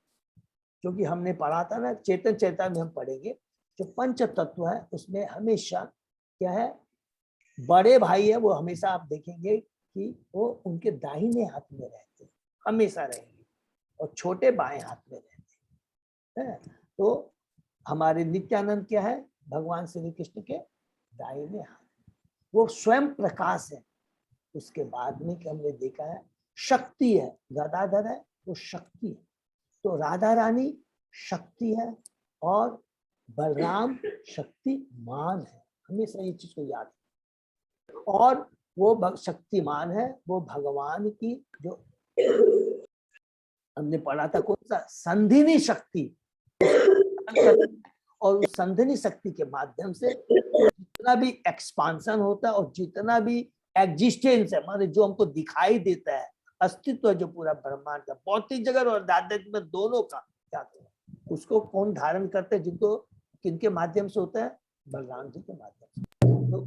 क्योंकि हमने पढ़ा था ना, चेतन चेता में हम पढ़ेंगे, जो पंच तत्व है उसमें हमेशा क्या है, बड़े भाई है वो हमेशा आप देखेंगे कि वो उनके दाहिने हाथ में रहते हैं, हमेशा रहेंगे, और छोटे बाएं हाथ में रहते हैं। तो हमारे नित्यानंद क्या है, भगवान श्री कृष्ण के दाहिने हाथ, वो स्वयं प्रकाश है। उसके बाद में कि हमने देखा है शक्ति है, गदाधर है वो शक्ति है। तो राधा रानी शक्ति है और बलराम शक्तिमान है, हमेशा ये चीज को याद है। और वो शक्तिमान है, वो भगवान की जो हमने पढ़ा था कौन सा, संधिनी शक्ति, और उस संधिनी शक्ति के माध्यम से जितना भी एक्सपांशन होता है और जितना भी एग्जिस्टेंस है, माने जो हमको दिखाई देता है, अस्तित्व जो पूरा ब्रह्मांड का, भौतिक जगत और आध्यात्मिक में दोनों का क्या है, उसको कौन धारण करते हैं, जिनको किनके माध्यम से होता है, बलराम जी के माध्यम से। तो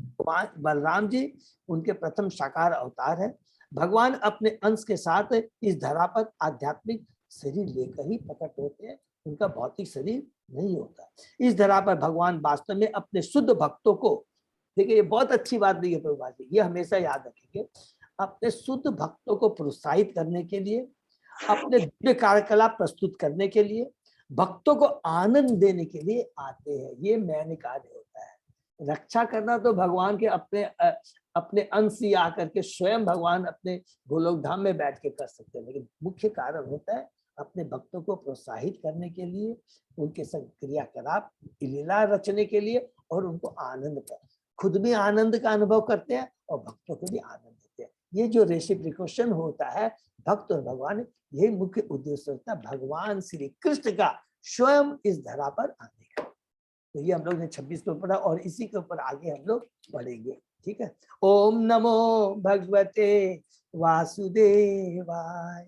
बलराम जी उनके प्रथम साकार अवतार है। भगवान अपने अंश के साथ इस धरा पर आध्यात्मिक शरीर लेकर ही प्रकट होते हैं, उनका भौतिक शरीर नहीं होता। इस धरा पर भगवान वास्तव में अपने शुद्ध भक्तों को, देखिए ये बहुत अच्छी बात नहीं है प्रभुपाद जी, ये हमेशा याद रखेंगे, अपने शुद्ध भक्तों को प्रोत्साहित करने के लिए, अपने दिव्य कार्यकलाप प्रस्तुत करने के लिए, भक्तों को आनंद देने के लिए आते हैं। ये मैंने कार्य होता है। रक्षा करना तो भगवान के अपने अंश ही आकर के स्वयं भगवान अपने गोलोक धाम में बैठ के कर सकते हैं, लेकिन मुख्य कारण होता है अपने भक्तों को प्रोत्साहित करने के लिए, उनके संग क्रियाकलाप लीला रचने के लिए, और उनको आनंद कर, खुद भी आनंद का अनुभव करते हैं और भक्तों को भी आनंद देते हैं। ये जो रेसिप्रोकेशन होता है भक्त और भगवान, यही मुख्य उद्देश्य होता है भगवान श्री कृष्ण का स्वयं इस धरा पर आने का। तो ये हम लोग ने 26 में पढ़ा और इसी के ऊपर आगे हम लोग पढ़ेंगे, ठीक है। ओम नमो भगवते वासुदेवाय,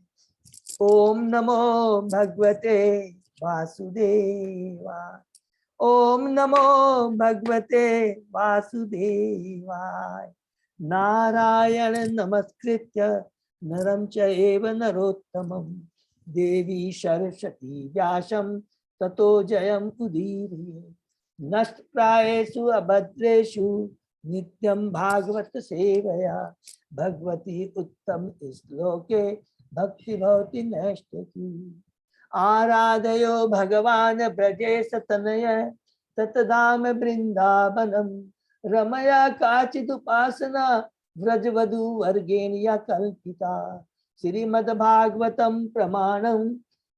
ओम नमो भगवते वासुदेवाय, ओम नमो भगवते वासुदेवाय। नारायण नमस्कृत्य नरं चैव नरोत्तमं, देवी सरस्वती व्यासं ततो जयम् उदीरये। नष्टप्रायेषु अभद्रेषु नित्यं भागवत सेवया, भगवती उत्तम श्लोके भक्ति भवति नैष्ठिकी। आराधयो भगवान ब्रजेश तनय, ततधाम वृंदावनम, रमया काचिदुपासना व्रजवधू वर्गेण या कल्पिता। श्रीमद्भागवतम प्रमाणम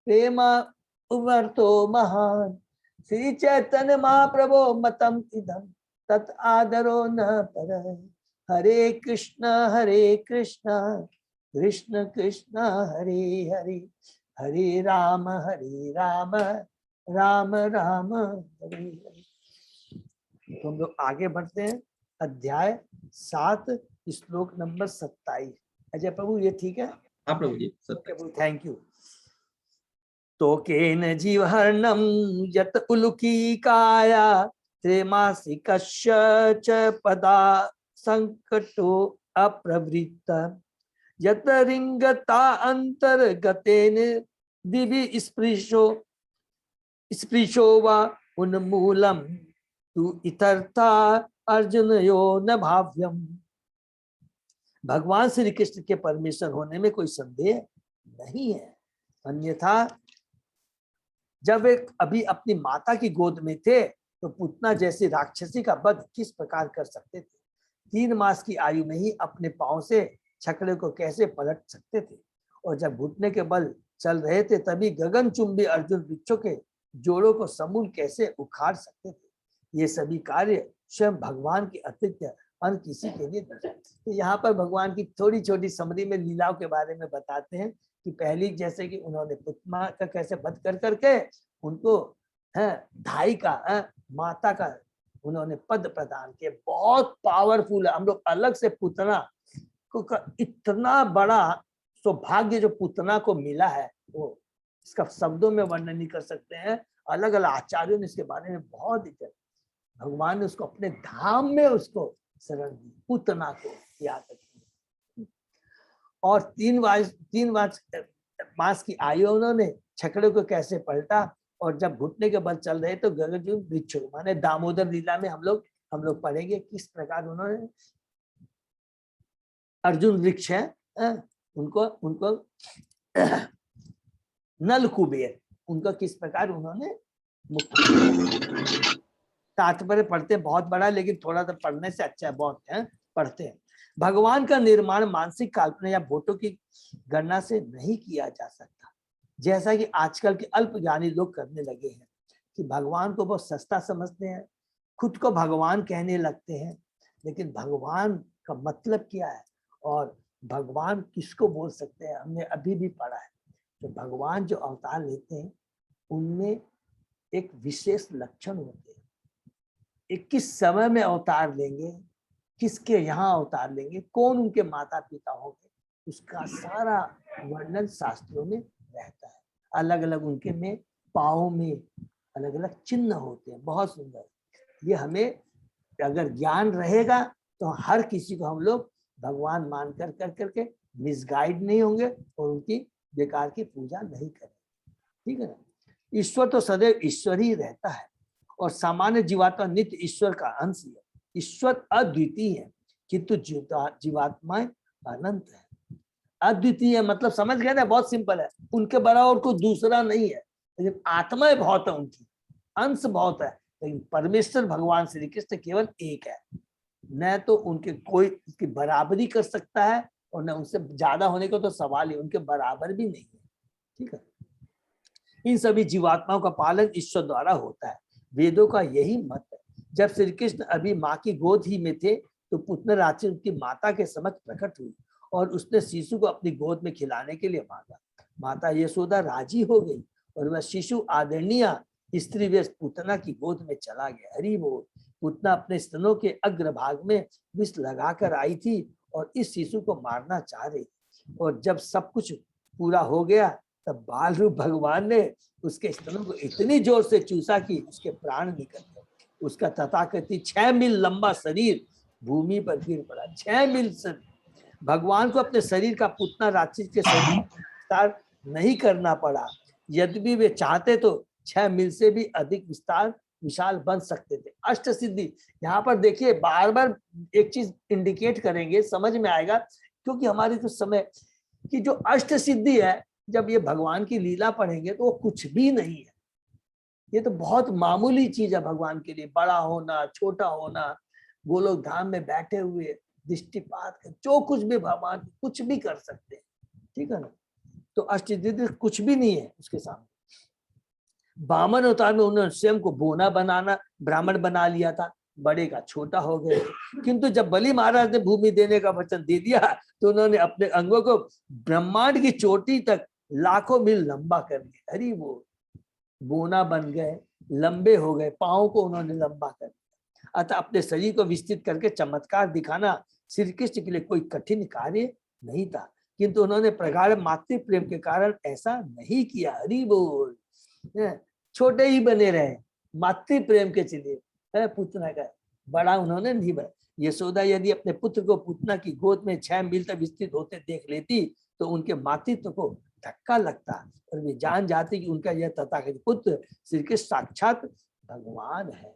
प्रेमा उवर्तो महान, श्री चैतन्य महाप्रभो मतम इदम तत् आदरो न परः। हरे कृष्ण कृष्ण कृष्ण हरे हरे, हरे राम राम राम हरे हरे। तो हम लोग आगे बढ़ते हैं, अध्याय 7 श्लोक नंबर 27। अजय प्रभु ये ठीक है? हाँ प्रभु जी, प्रभु थैंक यू। तो केन जीवहरणम यत उलुकी काया, त्रैमासिकस्य च पदा संकटो अप्रवृत्त, यत रिंगता अंतर्गतेन दिवि स्पृशो वा उन्मूलम तु इतर्था अर्जुनयो न भाव्यम। भगवान श्री कृष्ण के परमेश्वर होने में कोई संदेह नहीं है, अन्यथा जब एक अभी अपनी माता की गोद में थे तो पूतना जैसी राक्षसी का वध किस प्रकार कर सकते थे? 3 मास की आयु में ही अपने पांव से छकड़े को कैसे पलट सकते थे? और जब घुटने के बल चल रहे थे तभी गगनचुंबी अर्जुन वृक्षों के जोड़ों को समूल कैसे उखाड़ सकते थे? ये सभी कार्य स्वयं भगवान के अतिरिक्त अन्य किसी के लिए नहीं। तो यहाँ पर भगवान की थोड़ी छोटी समरी में लीलाओं के बारे में बताते हैं कि पहली जैसे कि उन्होंने पुतना का कैसे वध कर करके उनको धाई का माता का उन्होंने पद प्रदान किया। बहुत पावरफुल है। हम लोग अलग से पुतना को इतना बड़ा सौभाग्य जो पुतना को मिला है वो इसका शब्दों में वर्णन नहीं कर सकते हैं। अलग अलग आचार्यों ने इसके बारे में बहुत ही भगवान ने उसको अपने धाम में उसको शरण दी, पुतना को याद रखिए। और 3 मास की आयु उन्होंने छकड़े को कैसे पलटा, और जब घुटने के बल चल रहे तो गगनजुग वृक्ष माने दामोदर लीला में हम लोग पढ़ेंगे किस प्रकार उन्होंने अर्जुन वृक्ष है उनको नल कुबेर उनका किस प्रकार उन्होंने मुक्त। तात्पर्य पढ़ते बहुत बड़ा, लेकिन थोड़ा सा पढ़ने से अच्छा है, बहुत है पढ़ते हैं। भगवान का निर्माण मानसिक कल्पना या फोटो की गणना से नहीं किया जा सकता, जैसा कि आजकल के अल्पज्ञानी लोग करने लगे हैं कि भगवान को बहुत सस्ता समझते हैं, खुद को भगवान कहने लगते हैं। लेकिन भगवान का मतलब क्या है और भगवान किसको बोल सकते हैं, हमने अभी भी पढ़ा है। तो भगवान जो अवतार लेते हैं उनमें एक विशेष लक्षण होते हैं। एक किस समय में अवतार लेंगे, किसके यहाँ अवतार लेंगे, कौन उनके माता पिता होंगे, उसका सारा वर्णन शास्त्रों में रहता है। अलग अलग उनके में पाँव में अलग अलग चिन्ह होते हैं, बहुत सुंदर। ये हमें अगर ज्ञान रहेगा तो हर किसी को हम लोग भगवान मान कर करके मिसगाइड नहीं होंगे और उनकी बेकार की पूजा नहीं करेंगे। ठीक है ना। ईश्वर तो सदैव ईश्वर ही रहता है और सामान्य जीवात्मा नित्य ईश्वर का अंश है। ईश्वर अद्वितीय है किंतु जीवात्माएं अनंत है। अद्वितीय मतलब समझ गए ना, बहुत सिंपल है, उनके बराबर कोई दूसरा नहीं है, लेकिन आत्माएं बहुत है, उनकी अंश बहुत है। लेकिन परमेश्वर भगवान श्री कृष्ण केवल एक है, न तो उनके कोई उसकी बराबरी कर सकता है और न उनसे ज्यादा होने का तो सवाल ही, उनके बराबर भी नहीं है। ठीक है। इन सभी जीवात्माओं का पालन ईश्वर द्वारा होता है, वेदों का यही मत है। जब श्री कृष्ण अभी माँ की गोद ही में थे तो पुत्र राशि उनकी माता के समक्ष प्रकट हुई और उसने शिशु को अपनी गोद में खिलाने के लिए मांगा। माता यशोदा राजी हो गई और वह शिशु आदरणीय स्त्री वेश पुतना की गोद में चला गया। हरि बोल। पुतना अपने स्तनों के अग्रभाग में विष लगाकर आई थी और इस शिशु को मारना चाह रही, और जब सब कुछ पूरा हो गया तब बाल रूप भगवान ने उसके स्तनों को इतनी जोर से चूसा कि उसके प्राण निकल गए। उसका तथाकथित 6 मील लंबा शरीर भूमि पर गिर पड़ा। 6 मील शरीर। भगवान को अपने शरीर का पुतना राक्षस के शरीर विस्तार नहीं करना पड़ा। यद्यपि वे चाहते तो 6 मील से भी अधिक विशाल बन सकते थे। अष्ट सिद्धि यहाँ पर देखिए, बार बार एक चीज इंडिकेट करेंगे, समझ में आएगा, क्योंकि हमारे कुछ समय की जो अष्ट सिद्धि है, जब ये भगवान की लीला पढ़ेंगे तो वो कुछ भी नहीं है। ये तो बहुत मामूली चीज है भगवान के लिए, बड़ा होना, छोटा होना, गोलोक धाम में बैठे हुए दृष्टिपात कर, जो कुछ भी भगवान कुछ भी कर सकते हैं। ठीक है ना। तो अष्टसिद्धि कुछ भी नहीं है उसके सामने। वामन अवतार में उन्होंने स्वयं को बोना बनाना ब्राह्मण बना लिया था, बड़े का छोटा हो गए। किंतु जब बलि महाराज ने भूमि देने का वचन दे दिया तो उन्होंने अपने अंगों को ब्रह्मांड की चोटी तक लाखों मील लंबा कर दिया। हरि वो बोना बन गए, लंबे हो गए, पाँव को उन्होंने लंबा कर दिया। अतः अपने शरीर को विस्तृत करके चमत्कार दिखाना श्री कृष्ण के लिए कोई कठिन कार्य नहीं था, किंतु उन्होंने प्रगाढ़ मातृ प्रेम के कारण ऐसा नहीं किया। हरि बोल। छोटे ही बने रहे, मातृ प्रेम के चलिए पुतना का बड़ा उन्होंने नहीं बना। यशोदा यदि अपने पुत्र को पुतना की गोद में 6 मील तक विस्तृत होते देख लेती तो उनके मातृत्व को धक्का लगता और वे जान जाते कि उनका यह तथाकथित पुत्र श्री कृष्ण साक्षात भगवान है।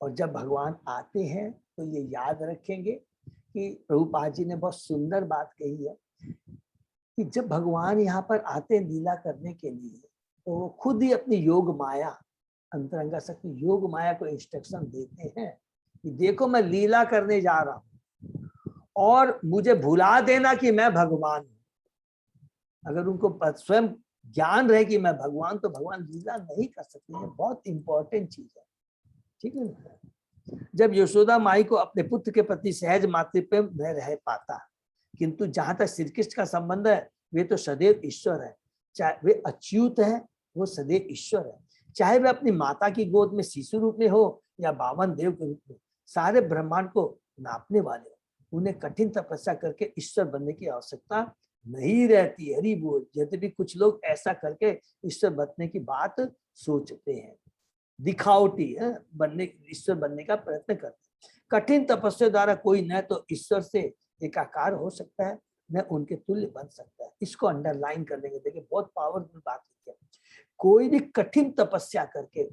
और जब भगवान आते हैं तो ये याद रखेंगे कि प्रभुपाद जी ने बहुत सुंदर बात कही है कि जब भगवान यहाँ पर आते हैं लीला करने के लिए तो वो खुद ही अपनी योग माया, अंतरंगा शक्ति योग माया को इंस्ट्रक्शन देते हैं कि देखो मैं लीला करने जा रहा हूं और मुझे भुला देना कि मैं भगवान हूं। अगर उनको स्वयं ज्ञान रहे कि मैं भगवान, तो भगवान लीला नहीं कर सकते। ये बहुत इंपॉर्टेंट चीज है। ठीक है ना। जब यशोदा माई को अपने पुत्र के प्रति सहज मातृप्रेम न रह पाता, किंतु जहां तक श्री कृष्ण का संबंध है वे तो सदैव ईश्वर है। चाहे वे अच्युत है, वो सदैव ईश्वर है। चाहे वे अपनी माता की गोद में शिशु रूप में हो या बावन देव के रूप में, सारे ब्रह्मांड को नापने वाले हो। उन्हें कठिन तपस्या करके ईश्वर बनने की आवश्यकता नहीं रहती। हरि बोल। यद्यपि कुछ लोग ऐसा करके ईश्वर बनने की बात सोचते हैं, दिखावटी है, ईश्वर बनने का प्रयत्न करते हैं। कठिन तपस्या द्वारा कोई न तो ईश्वर से एकाकार हो सकता है, न उनके तुल्य बन सकता है। इसको अंडरलाइन कर लेंगे, देखिए बहुत पावरफुल बात है। कोई भी कठिन तपस्या करके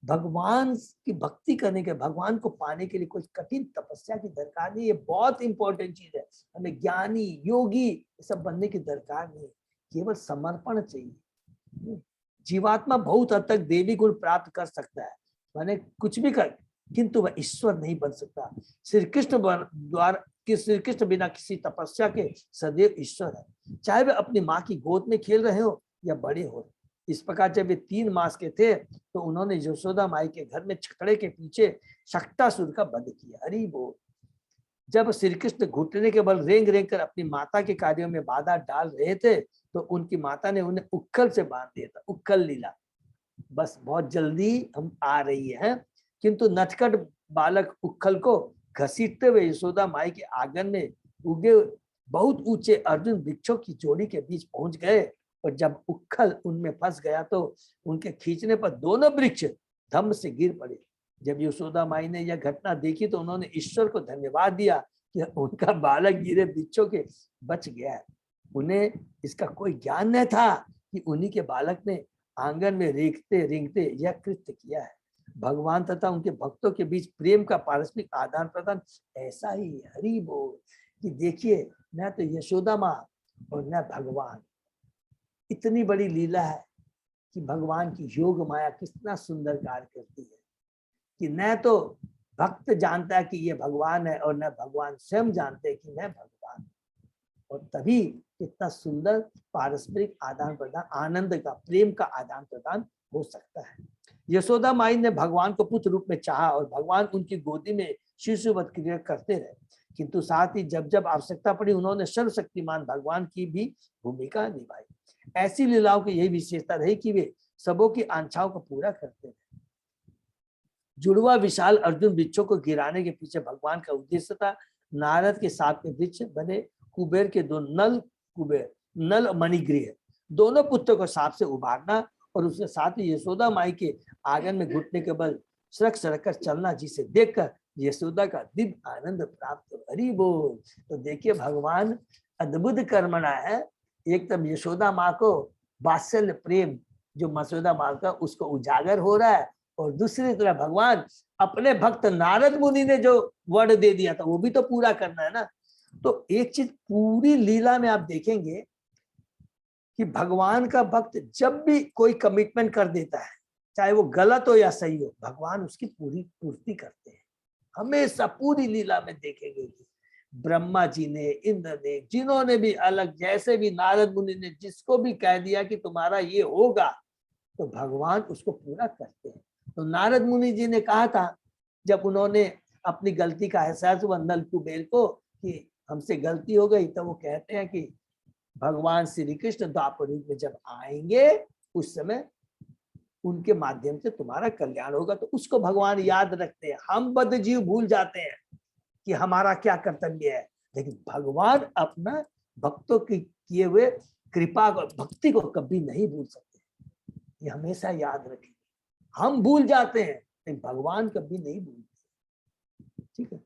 भगवान की भक्ति करने के, भगवान को पाने के लिए कोई कठिन तपस्या की दरकार नहीं। ये बहुत इंपॉर्टेंट चीज है। हमें ज्ञानी योगी ये सब बनने की दरकार नहीं, केवल समर्पण चाहिए। जीवात्मा बहुत हद तक देवी गुण प्राप्त कर सकता है, माने कुछ भी कर, किंतु वह ईश्वर नहीं बन सकता। श्री कृष्ण द्वारा कि श्री कृष्ण बिना किसी तपस्या के सदैव ईश्वर है, चाहे वे अपनी माँ की गोद में खेल रहे हो या बड़े हो। इस प्रकार जब वे 3 मास के थे तो उन्होंने यशोदा माई के घर में छकड़े के पीछे शक्तासुर का वध किया। हरि बोल। जब श्री कृष्ण घुटने के बल रेंग रेंग कर अपनी माता के कार्यों में बाधा डाल रहे थे तो उनकी माता ने उन्हें उक्खल से बांध दिया था। उक्खल लीला, बस बहुत जल्दी हम आ रही है। किंतु नटखट बालक उक्खल को घसीटते हुए यशोदा माई के आंगन में उगे बहुत ऊंचे अर्जुन वृक्षों की जोड़ी के बीच पहुंच गए, और जब उक्खल उनमें फंस गया तो उनके खींचने पर दोनों वृक्ष धम्म से गिर पड़े। जब यशोदा माई ने यह घटना देखी तो उन्होंने ईश्वर को धन्यवाद दिया कि उनका बालक गिरे वृक्षों के बच गया है। उन्हें इसका कोई ज्ञान न था कि उन्हीं के बालक ने आंगन में रेंगते रेंगते यह कृत्य किया है। भगवान तथा उनके भक्तों के बीच प्रेम का पारस्परिक आदान प्रदान ऐसा ही। हरि बोल। कि देखिए, न तो यशोदा माँ और न भगवान, इतनी बड़ी लीला है कि भगवान की योग माया कितना सुंदर कार्य करती है कि न तो भक्त जानता है कि ये भगवान है और न भगवान स्वयं जानते हैं कि मैं भगवान, और तभी कितना सुंदर पारस्परिक आदान प्रदान, आनंद का, प्रेम का आदान प्रदान हो सकता है। यशोदा माई ने भगवान को पुत्र रूप में चाहा और भगवान उनकी गोदी में शिशुवत क्रिया करते रहे, किंतु साथ ही जब जब आवश्यकता पड़ी उन्होंने सर्वशक्तिमान भगवान की भी भूमिका निभाई। ऐसी लीलाओं की यही विशेषता रही कि वे सबों की आंक्षाओं को पूरा करते रहे। जुड़वा विशाल अर्जुन वृक्षों को गिराने के पीछे भगवान का उद्देश्य था। नारद के साथ में वृक्ष बने कुबेर के 2 नल, कुबेर नल मणिगृह, दोनों पुत्रों को सांप से उबारना और उसके साथ ही यशोदा माई के आंगन में घुटने के बल सड़क सड़क कर चलना, जिसे देखकर यशोदा का दिव्य आनंद प्राप्त हो। हरि बोल। तो देखिए भगवान अद्भुत कर्मणा है। एक तब यशोदा माँ को वात्सल्य प्रेम जो मसोदा माँ का उसको उजागर हो रहा है, और दूसरी तरफ भगवान अपने भक्त नारद मुनि ने जो वर्ड दे दिया था वो भी तो पूरा करना है ना। तो एक चीज पूरी लीला में आप देखेंगे कि भगवान का भक्त जब भी कोई कमिटमेंट कर देता है, चाहे वो गलत हो या सही हो, भगवान उसकी पूरी पूर्ति करते हैं। हमेशा पूरी लीला में देखेंगे कि ब्रह्मा जी ने, इंद्र ने, जिन्होंने भी अलग, जैसे भी नारद मुनि ने जिसको भी कह दिया कि तुम्हारा ये होगा, तो भगवान उसको पूरा करते हैं। तो नारद मुनि जी ने कहा था जब उन्होंने अपनी गलती का एहसास हुआ नल कुबेर को कि हमसे गलती हो गई, तो वो कहते हैं कि भगवान श्री कृष्ण द्वापर युग में जब आएंगे उस समय उनके माध्यम से तुम्हारा कल्याण होगा। तो उसको भगवान याद रखते हैं। हम बद्ध जीव भूल जाते हैं कि हमारा क्या कर्तव्य है, लेकिन भगवान अपना भक्तों की किए हुए कृपा को, भक्ति को कभी नहीं भूल सकते। ये हमेशा याद रखें। हम भूल जाते हैं लेकिन भगवान कभी नहीं भूलते। ठीक है,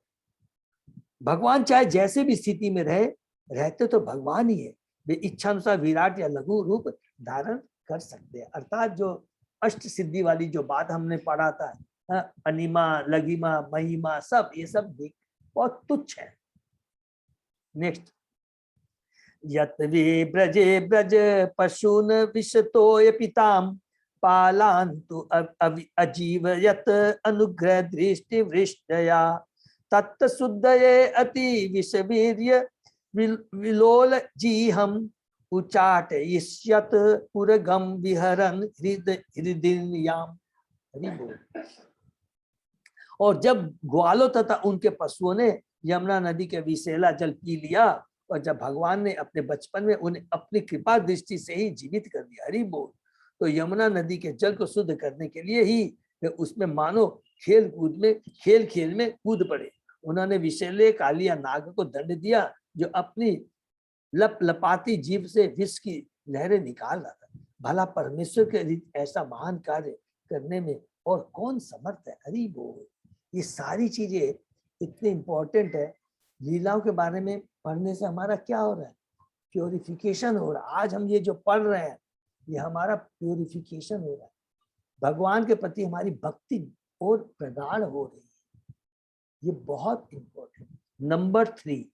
भगवान चाहे जैसे भी स्थिति में रहते तो भगवान ही है। वे इच्छा अनुसार विराट या लघु रूप धारण कर सकते हैं। अर्थात जो अष्ट सिद्धि वाली जो बात हमने पढ़ा था, अनिमा, लघिमा, महिमा, सब ये सब बहुत तुच्छ है। नेक्स्ट, यत वे ब्रजे ब्रज पशून विशतोय पिताम पालान्तु अजीवयत अनुग्रह दृष्टि वृष्टया तत्त शुद्धये अति विषवीर्य विलोल जीहम उचाट इष्यत पुरगम विहरन हृदयाम। और जब ग्वालों तथा उनके पशुओं ने यमुना नदी के विषैला जल पी लिया, और जब भगवान ने अपने बचपन में उन्हें अपनी कृपा दृष्टि से ही जीवित कर दिया, हरि बोल, तो यमुना नदी के जल को शुद्ध करने के लिए ही वे उसमें मानो खेल खेल में कूद पड़े। उन्होंने विषैले कालिया नाग को दंड दिया जो अपनी लप लपाती जीभ से विष की लहरें निकाल रहा था। भला परमेश्वर के ऐसा महान कार्य करने में और कौन समर्थ है। हरि बोल। ये सारी चीजें इतनी इंपॉर्टेंट है। लीलाओं के बारे में पढ़ने से हमारा क्या हो रहा है, प्योरिफिकेशन हो रहा है। आज हम ये जो पढ़ रहे हैं ये हमारा प्योरिफिकेशन हो रहा है, भगवान के प्रति हमारी भक्ति और प्रगाढ़ हो रही है। ये बहुत इंपॉर्टेंट। नंबर 3,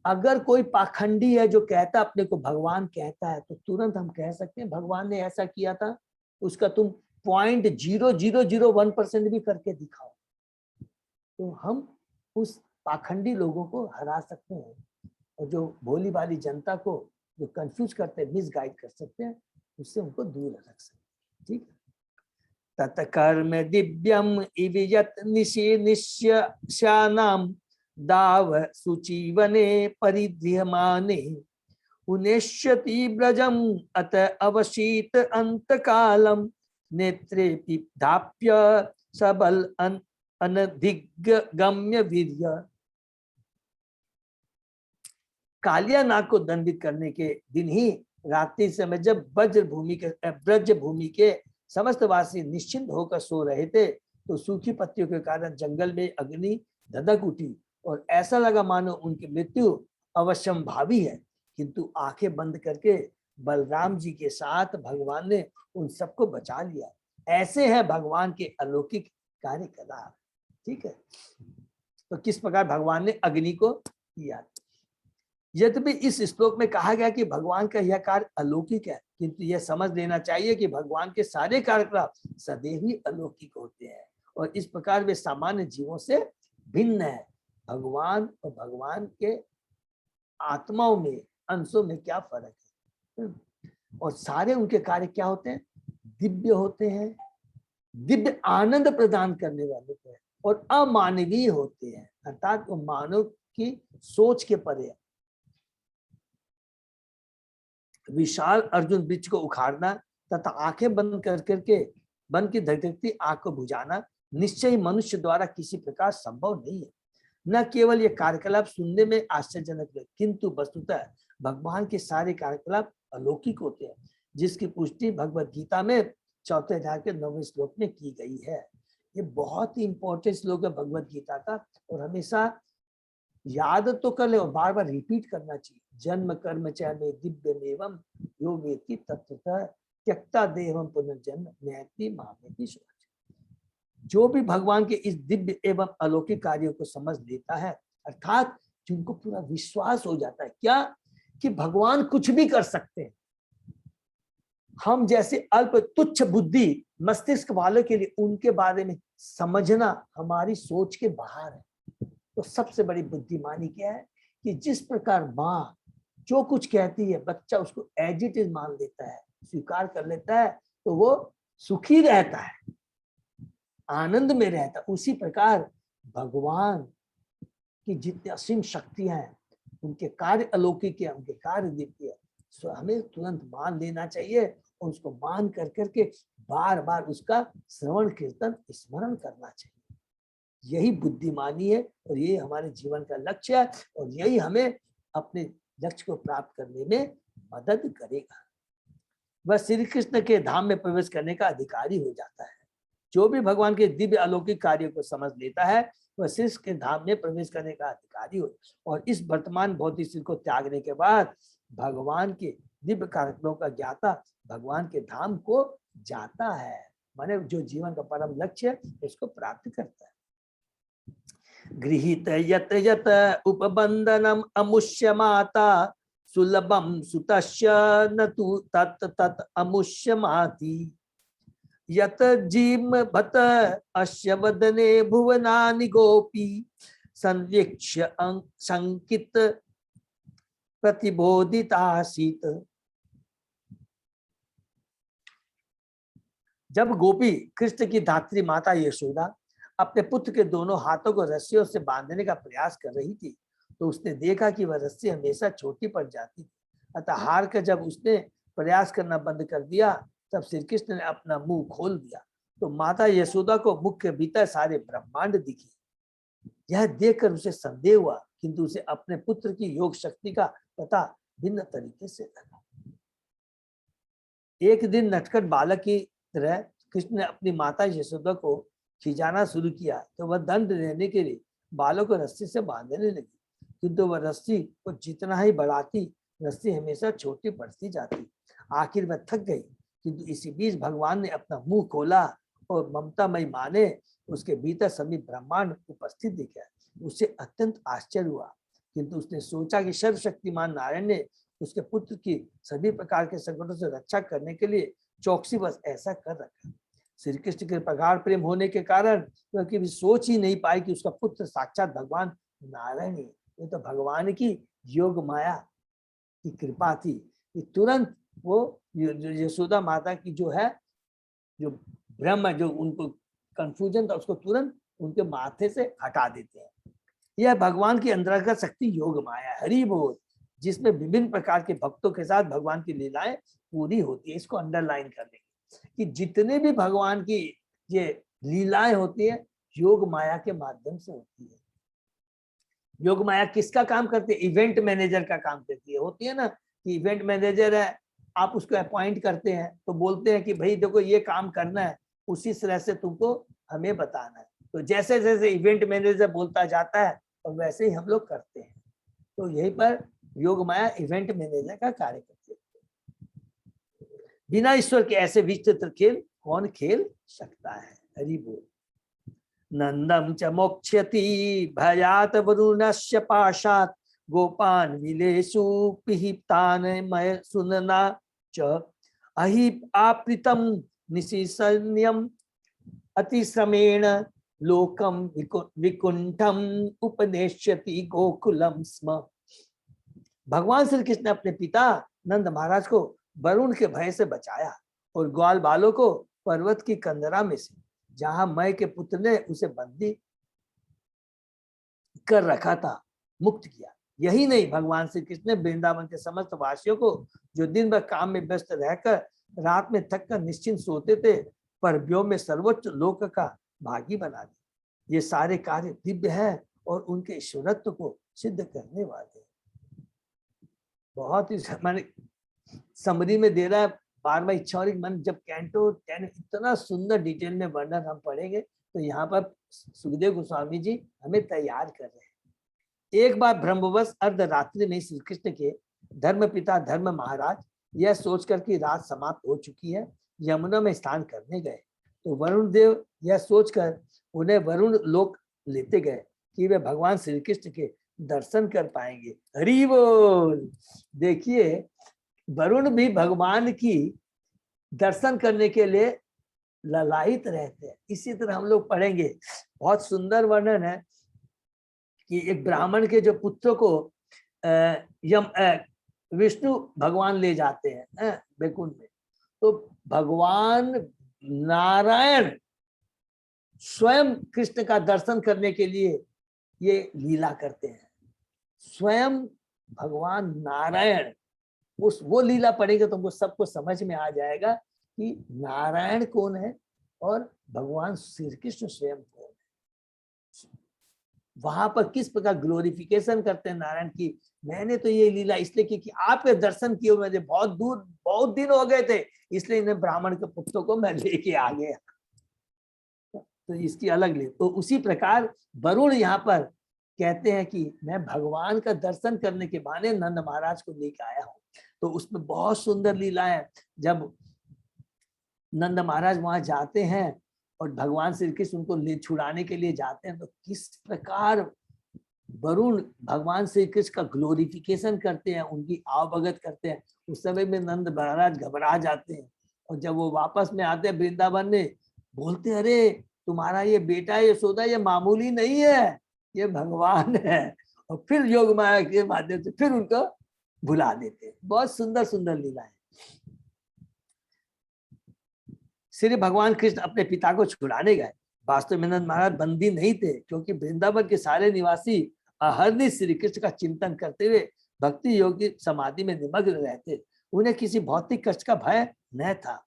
अगर कोई पाखंडी है जो कहता अपने को भगवान कहता है, तो तुरंत हम कह सकते हैं भगवान ने ऐसा किया था, उसका तुम 0.0001% भी करके दिखाओ, तो हम उस पाखंडी लोगों को हरा सकते हैं, और जो भोली भाली जनता को जो कंफ्यूज करते हैं, मिसगाइड कर सकते हैं, उससे उनको दूर रख सकते हैं। ठीक है। तत्कर्म दिव्यम इवियत निशे निश्यानाम दाव सुचीवने परिध्यमाने उनेष्यति ब्रजम अत अवशीत अंतकालम नेत्रे पिधाप्य सबल अनधिगम्य वीर्य। कालिया नाग को दंडित करने के दिन ही रात्रि समय जब ब्रज भूमि के समस्त वासी निश्चिंत होकर सो रहे थे, तो सूखी पत्तियों के कारण जंगल में अग्नि धधक उठी और ऐसा लगा मानो उनकी मृत्यु अवश्यंभावी है। किंतु आंखें बंद करके बलराम जी के साथ भगवान ने उन सबको बचा लिया। ऐसे है भगवान के अलौकिक कार्यकलाप। ठीक है। तो किस प्रकार भगवान ने अग्नि को किया। यद्यपि इस श्लोक में कहा गया कि भगवान का यह कार्य अलौकिक है, किंतु यह समझ लेना चाहिए कि भगवान के सारे कार्यकलाप सदैव ही अलौकिक होते हैं, और इस प्रकार वे सामान्य जीवों से भिन्न है। भगवान और भगवान के आत्माओं में, अंशों में क्या फर्क है, और सारे उनके कार्य क्या होते हैं, दिव्य होते हैं, दिव्य आनंद प्रदान करने वाले होते हैं, और अमानवीय होते हैं, अर्थात वो मानव की सोच के परे है। विशाल अर्जुन वृक्ष को उखाड़ना तथा आंखें बंद कर करके बन की धड़कती आंख को बुझाना निश्चय ही मनुष्य द्वारा किसी प्रकार संभव नहीं है। न केवल ये कार्यकलाप सुनने में आश्चर्यजनक है, किंतु वस्तुतः भगवान के सारे कार्यकलाप अलौकिक होते हैं, जिसकी पुष्टि भगवत गीता में 4 अध्याय के 9वें श्लोक में की गई है। ये बहुत ही इंपॉर्टेंट श्लोक है भगवत गीता का, और हमेशा याद तो कर ले और बार बार रिपीट करना चाहिए। जन्म कर्म च मे दिव्यमेवं यो वेत्ति तत्वतः त्यक्ता देहं पुनर्जन्म नैति मामेति शुभ। जो भी भगवान के इस दिव्य एवं अलौकिक कार्यों को समझ लेता है, अर्थात जिनको पूरा विश्वास हो जाता है क्या कि भगवान कुछ भी कर सकते हैं, हम जैसे अल्प तुच्छ बुद्धि मस्तिष्क वालों के लिए उनके बारे में समझना हमारी सोच के बाहर है। तो सबसे बड़ी बुद्धिमानी क्या है कि जिस प्रकार माँ जो कुछ कहती है बच्चा उसको एज इट इज मान लेता है, स्वीकार कर लेता है, तो वो सुखी रहता है, आनंद में रहता है। उसी प्रकार भगवान की जितनी असीम शक्तियां हैं, उनके कार्य अलौकिक है, उनके कार्य दिव्य है, सो हमें तुरंत मान लेना चाहिए, और उसको मान कर करके बार बार उसका श्रवण कीर्तन स्मरण करना चाहिए। यही बुद्धिमानी है, और यही हमारे जीवन का लक्ष्य है, और यही हमें अपने लक्ष्य को प्राप्त करने में मदद करेगा। वह श्री कृष्ण के धाम में प्रवेश करने का अधिकारी हो जाता है। जो भी भगवान के दिव्य अलौकिक कार्यों को समझ लेता है, वह श्री के धाम में प्रवेश करने का अधिकारी हो, और इस वर्तमान भौतिक शरीर को त्यागने के बाद भगवान के दिव्य कार्यक्रमों का ज्ञाता भगवान के धाम को जाता है, माने जो जीवन का परम लक्ष्य है उसको प्राप्त करता है। गृहीत यत यत उपबंधनम अमुष्य माता सुलभम सुतस्य न तु तत् तत् अमुष्य माति यत जीम भत अस्य वदने भुवनानि गोपी संवीक्ष्य संकित प्रतिबोधितासीत। जब गोपी कृष्ण की धात्री माता यशोदा अपने पुत्र के दोनों हाथों को रस्सियों से बांधने का प्रयास कर रही थी, तो उसने देखा कि वह रस्सी हमेशा छोटी पड़ जाती थी। अतः हार कर जब उसने प्रयास करना बंद कर दिया, तब श्री कृष्ण ने अपना मुंह खोल दिया, तो माता यशोदा को मुख के भीतर सारे ब्रह्मांड दिखे। यह देखकर उसे संदेह हुआ, किंतु उसे अपने पुत्र की योग शक्ति का पता भिन्न तरीके से लगा। एक दिन नटखट बालक की तरह कृष्ण ने अपनी माता यशोदा को खिंचाना शुरू किया तो वह दंड देने के लिए बालों को रस्सी से बांधने लगी, किंतु वह रस्सी को जितना ही बढ़ाती रस्सी हमेशा छोटी पड़ती जाती। आखिर वह थक गई, किंतु इसी बीच भगवान ने अपना मुंह खोला और ममतामयी माँ ने उसके भीतर सभी ब्रह्मांड उपस्थित दिखा। उससे अत्यंत आश्चर्य हुआ, किंतु उसने सोचा कि सर्वशक्तिमान नारायण ने उसके पुत्र की सभी प्रकार के संकटों से रक्षा करने के लिए चौकसी बस ऐसा कर रखा। श्री कृष्ण के प्रगाढ़ प्रेम होने के कारण वह कभी सोच ही नहीं पाई कि उसका पुत्र साक्षात भगवान नारायण है। ये तो भगवान की योग माया की कृपा थी कि तुरंत वो यशोदा माता की जो है जो भ्रम है, जो उनको कंफ्यूजन था, उसको तुरंत उनके माथे से हटा देते हैं। यह भगवान की अंतर्गत शक्ति योग माया है, हरि बोल, जिसमें विभिन्न प्रकार के भक्तों के साथ भगवान की लीलाएं पूरी होती है। इसको अंडरलाइन कर लेंगे कि जितने भी भगवान की ये लीलाएं होती है योग माया के माध्यम से होती है। योग माया किसका काम करती है? इवेंट मैनेजर का काम करती है। होती है ना कि इवेंट मैनेजर है, आप उसको अपॉइंट करते हैं तो बोलते हैं कि भाई देखो ये काम करना है, उसी तरह से तुमको हमें बताना है। तो जैसे जैसे इवेंट मैनेजर बोलता जाता है और वैसे ही हम लोग करते हैं। तो यहीं पर योग माया इवेंट मैनेजर का कार्य करती है। बिना ईश्वर के ऐसे विचित्र खेल कौन खेल सकता है? हरि बोल। नंदम च मोक्ष्यति भयात वरुणस्य पाशात् गोपान विलेषु पिहितान मय सुनना च अहि आपृतम निशिसन्यम अतिश्रमेण लोकम विकुंठम उपदेश्यति गोकुलम स्म। भगवान श्री कृष्ण ने अपने पिता नंद महाराज को वरुण के भय से बचाया और ग्वाल बालों को पर्वत की कंदरा में से, जहां मय के पुत्र ने उसे बंदी कर रखा था, मुक्त किया। यही नहीं, भगवान श्री कृष्ण ने वृंदावन के समस्त वासियों को जो दिन भर काम में व्यस्त रहकर रात में थक कर निश्चिंत सोते थे, पर व्योम में सर्वोच्च लोक का भागी बना दिया। ये सारे कार्य दिव्य है और उनके ईश्वरत्व को सिद्ध करने वाले। बहुत ही मैंने समरी में दे रहा है 12वां इच्छा और मन। जब कैंटो 10 इतना सुंदर डिटेल में वर्णन हम पढ़ेंगे तो यहाँ पर सुखदेव गोस्वामी जी हमें तैयार कर रहे हैं। एक बार ब्रह्मवश अर्धरात्रि में श्री कृष्ण के धर्म पिता धर्म महाराज यह सोचकर कि रात समाप्त हो चुकी है, यमुना में स्नान करने गए तो वरुण देव यह सोचकर उन्हें वरुण लोक लेते गए कि वे भगवान श्री कृष्ण के दर्शन कर पाएंगे। हरि बोल। देखिए वरुण भी भगवान की दर्शन करने के लिए ललायित रहते हैं। इसी तरह हम लोग पढ़ेंगे, बहुत सुंदर वर्णन है कि एक ब्राह्मण के जो पुत्रों को विष्णु भगवान ले जाते हैं बैकुंठ में, तो भगवान नारायण स्वयं कृष्ण का दर्शन करने के लिए ये लीला करते हैं। स्वयं भगवान नारायण, उस वो लीला पढ़ेंगे तो हमको सबको समझ में आ जाएगा कि नारायण कौन है और भगवान श्री कृष्ण स्वयं कौन है। वहां पर किस प्रकार ग्लोरिफिकेशन करते हैं नारायण की। मैंने तो ये लीला इसलिए की कि आपके दर्शन किए मुझे बहुत दिन हो गए थे, इसलिए इन्हें ब्राह्मण के पुत्रों को मैं लेके आ गया। तो इसकी अलग ले। तो उसी प्रकार वरुण यहाँ पर कहते हैं कि मैं भगवान का दर्शन करने के बहाने नंद महाराज को लेके आया हूँ। तो उसमें बहुत सुंदर लीला है। जब नंद महाराज वहां जाते हैं और भगवान श्री कृष्ण उनको ले छुड़ाने के लिए जाते हैं, तो किस प्रकार वरुण भगवान श्री कृष्ण का ग्लोरिफिकेशन करते हैं, उनकी आवभगत करते हैं। उस समय में नंद महाराज घबरा जाते हैं और जब वो वापस में आते हैं वृंदावन में, बोलते अरे तुम्हारा ये बेटा यशोदा ये मामूली नहीं है, ये भगवान है। और फिर योग माया के माध्यम से फिर उनको भुला देते हैं। बहुत सुंदर सुंदर लीला है। श्री भगवान कृष्ण अपने पिता को छुड़ाने गए। वास्तव में नंद महाराज बंदी नहीं थे, क्योंकि वृंदावन के सारे निवासी अहरनिश श्री कृष्ण का चिंतन करते हुए भक्ति योगी समाधि में निमग्न रहते। उन्हें किसी भौतिक कष्ट का भय न था।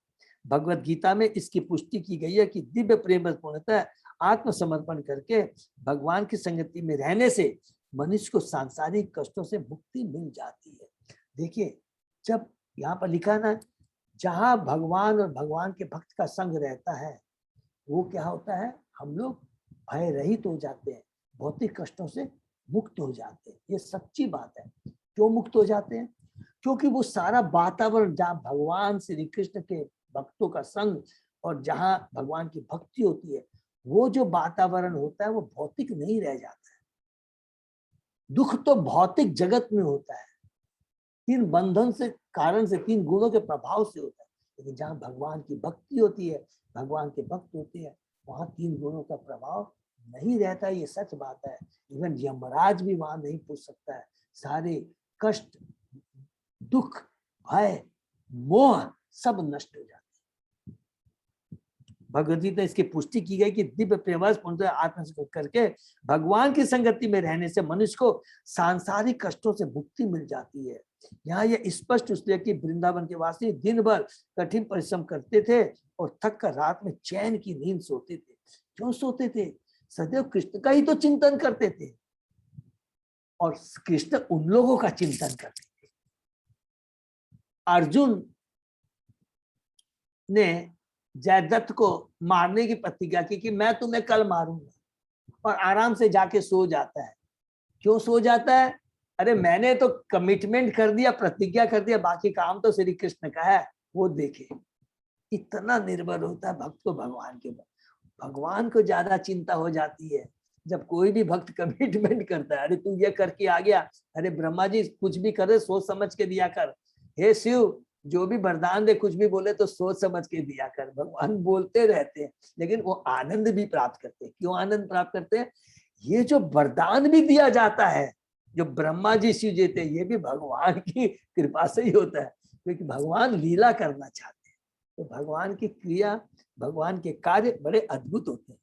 भगवत गीता में इसकी पुष्टि की गई है कि दिव्य प्रेम पूर्णतः आत्मसमर्पण करके भगवान की संगति में रहने से मनुष्य को सांसारिक कष्टों से मुक्ति मिल जाती है। देखिए जब यहाँ पर लिखा ना, जहां भगवान और भगवान के भक्त का संग रहता है वो क्या होता है, हम लोग भय रहित हो जाते हैं, भौतिक कष्टों से मुक्त हो जाते हैं। ये सच्ची बात है। क्यों मुक्त हो जाते हैं? क्योंकि वो सारा वातावरण जहाँ भगवान श्री कृष्ण के भक्तों का संग और जहाँ भगवान की भक्ति होती है, वो जो वातावरण होता है वो भौतिक नहीं रह जाता है। दुख तो भौतिक जगत में होता है, तीन बंधन से कारण से, तीन गुणों के प्रभाव से होता है। लेकिन जहाँ भगवान की भक्ति होती है, भगवान के भक्त होते हैं, वहां तीन गुणों का प्रभाव नहीं रहता। ये सच बात है। इवन यमराज भी वहां नहीं पूछ सकता है। सारे कष्ट, दुख, भय, मोह सब नष्ट हो जाते हैं। भगवद गीता इसकी पुष्टि की गई कि दिव्य प्रेमवश पूर्णतः आत्मस्पर्श करके भगवान की संगति में रहने से मनुष्य को सांसारिक कष्टों से मुक्ति मिल जाती है। यहाँ यह स्पष्ट इसलिए कि वृंदावन के वासी दिन भर कठिन परिश्रम करते थे और थक कर रात में चैन की नींद सोते थे। क्यों सोते थे? सदैव कृष्ण का ही तो चिंतन करते थे और कृष्ण उन लोगों का चिंतन करते थे। अर्जुन ने जयदत्त को मारने की प्रतिज्ञा की कि मैं तुम्हें कल मारूंगा, और आराम से जाके सो जाता है। क्यों सो जाता है? अरे मैंने तो कमिटमेंट कर दिया, प्रतिज्ञा कर दिया, बाकी काम तो श्री कृष्ण का है, वो देखे। इतना निर्भर होता है भक्त को भगवान के। भगवान को ज्यादा चिंता हो जाती है जब कोई भी भक्त कमिटमेंट करता है। अरे तू ये करके आ गया, अरे ब्रह्मा जी कुछ भी करे सोच समझ के दिया कर, हे शिव जो भी वरदान दे कुछ भी बोले तो सोच समझ के दिया कर। भगवान बोलते रहते हैं लेकिन वो आनंद भी प्राप्त करते हैं। क्यों आनंद प्राप्त करते हैं? ये जो वरदान भी दिया जाता है, जो ब्रह्मा जी शिव देते हैं, ये भी भगवान की कृपा से ही होता है, क्योंकि भगवान लीला करना चाहते हैं। तो भगवान की क्रिया, भगवान के कार्य बड़े अद्भुत होते हैं।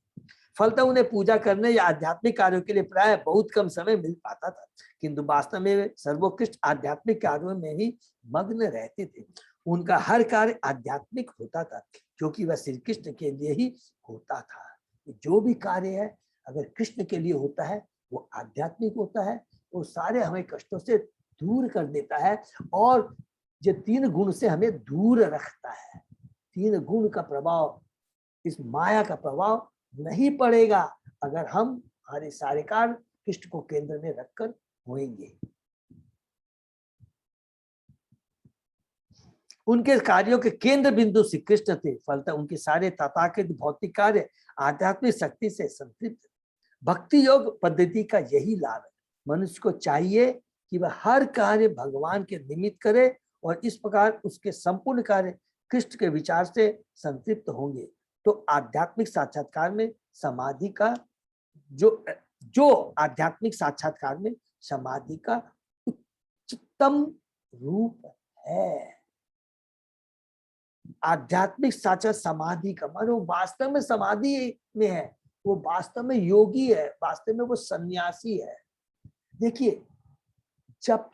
फलतः उन्हें पूजा करने या आध्यात्मिक कार्यों के लिए प्राय बहुत कम समय मिल पाता था, किंतु वास्तव में सर्वोत्कृष्ट आध्यात्मिक कार्यों में ही मग्न रहते थे। उनका हर कार्य आध्यात्मिक होता था क्योंकि वह श्री कृष्ण के लिए ही होता था। जो भी कार्य है अगर कृष्ण के लिए होता है वो आध्यात्मिक होता है, वो सारे हमें कष्टों से दूर कर देता है और ये तीन गुण से हमें दूर रखता है। तीन गुण का प्रभाव, इस माया का प्रभाव नहीं पड़ेगा अगर हम हमारे सारे कार्य कृष्ण को केंद्र में रखकर होंगे। उनके कार्यों के केंद्र बिंदु श्री कृष्ण थे। फलतः उनके सारे तथाकथित भौतिक कार्य आध्यात्मिक शक्ति से संतृप्त। भक्ति योग पद्धति का यही लाभ है। मनुष्य को चाहिए कि वह हर कार्य भगवान के निमित्त करे और इस प्रकार उसके संपूर्ण कार्य कृष्ण के विचार से संतृप्त होंगे तो आध्यात्मिक साक्षात्कार में समाधि का जो आध्यात्मिक साक्षात्कार में समाधि का उच्चतम रूप है। आध्यात्मिक साक्षात समाधि का मानो वास्तव में समाधि में है, वो वास्तव में योगी है, वास्तव में वो सन्यासी है। देखिए जब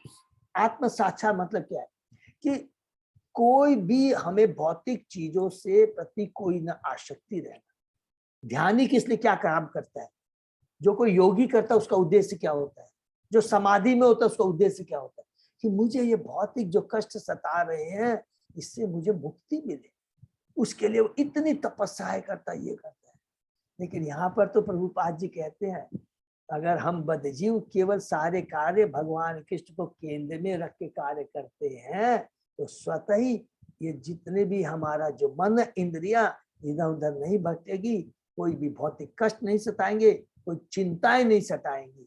आत्म साक्षात मतलब क्या है कि कोई भी हमें भौतिक चीजों से प्रति कोई न आसक्ति रहना। ध्यानी किस लिए क्या काम करता है? जो कोई योगी करता है उसका उद्देश्य क्या होता है? जो समाधि में होता है उसका उद्देश्य क्या होता है? कि मुझे ये भौतिक जो कष्ट सता रहे हैं इससे मुझे मुक्ति मिले, उसके लिए वो इतनी तपस्या करता है, ये करता है। लेकिन यहाँ पर तो प्रभुपाद जी कहते हैं अगर हम बदजीव केवल सारे कार्य भगवान कृष्ण को केंद्र में रख के कार्य करते हैं तो स्वतः ही ये जितने भी हमारा जो मन इंद्रियां इधर उधर नहीं भटकेगी, कोई भी भौतिक कष्ट नहीं सताएंगे, कोई चिंताएं नहीं सताएंगी,